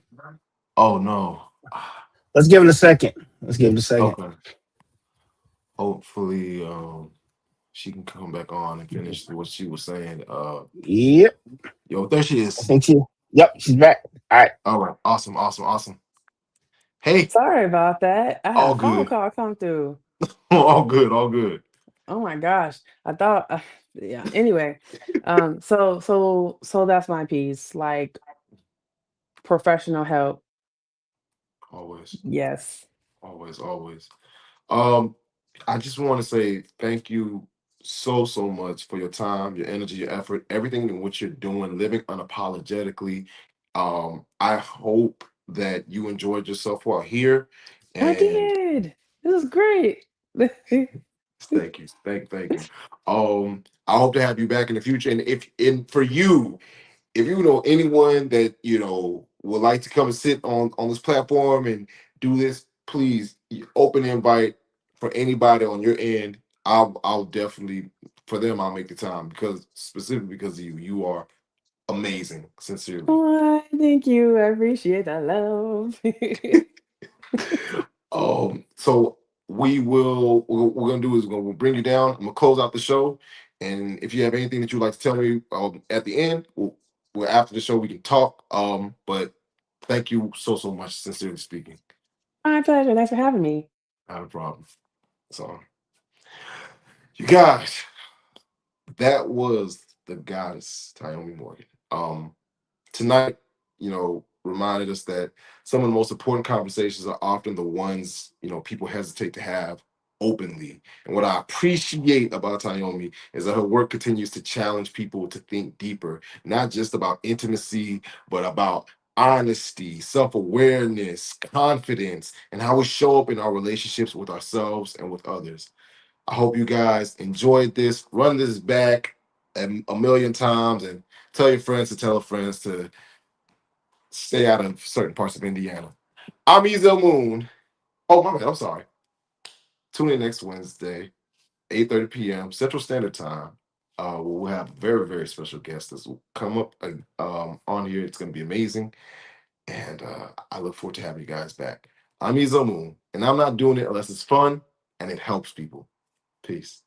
Oh no. Let's give it a second. Let's give it a second. Okay. Hopefully, she can come back on and finish what she was saying. Yep. Yo, there she I is. think she. Yep, she's back. All right. All right, awesome, awesome, awesome. Hey, Sorry about that. I had all a phone good, call come through. all good, all good. Oh my gosh. I thought yeah. Anyway, so that's my piece. Like professional help. Always, Yes. always, always. Um, I just want to say thank you so much for your time, your energy, your effort, everything in what you're doing, living unapologetically. I hope that you enjoyed yourself while here, I and did. This is great. thank you, thank you. I hope to have you back in the future, and for you, if you know anyone that would like to come and sit on this platform and do this, please open invite for anybody on your end. I'll definitely for them I'll make the time because specifically because of you. You are amazing, sincerely. Oh, thank you. I appreciate that love. So we're gonna do is we'll bring you down. I'm gonna close out the show, and if you have anything that you'd like to tell me at the end, we'll after the show we can talk. But thank you so much, sincerely speaking. My pleasure. Thanks for having me. Not a problem. So you guys, that was the goddess Tyomi Morgan. Tonight, reminded us that some of the most important conversations are often the ones, people hesitate to have openly. And what I appreciate about Tyomi is that her work continues to challenge people to think deeper, not just about intimacy, but about honesty, self-awareness, confidence, and how we show up in our relationships with ourselves and with others. I hope you guys enjoyed this. Run this back a million times and tell your friends to tell friends to stay out of certain parts of Indiana. I'm Ezel Moon. Oh, my bad. I'm sorry. Tune in next Wednesday, 8:30 p.m. Central Standard Time. We'll have very, very special guests that will come up on here. It's going to be amazing. And I look forward to having you guys back. I'm Ezel Moon, and I'm not doing it unless it's fun and it helps people. Peace.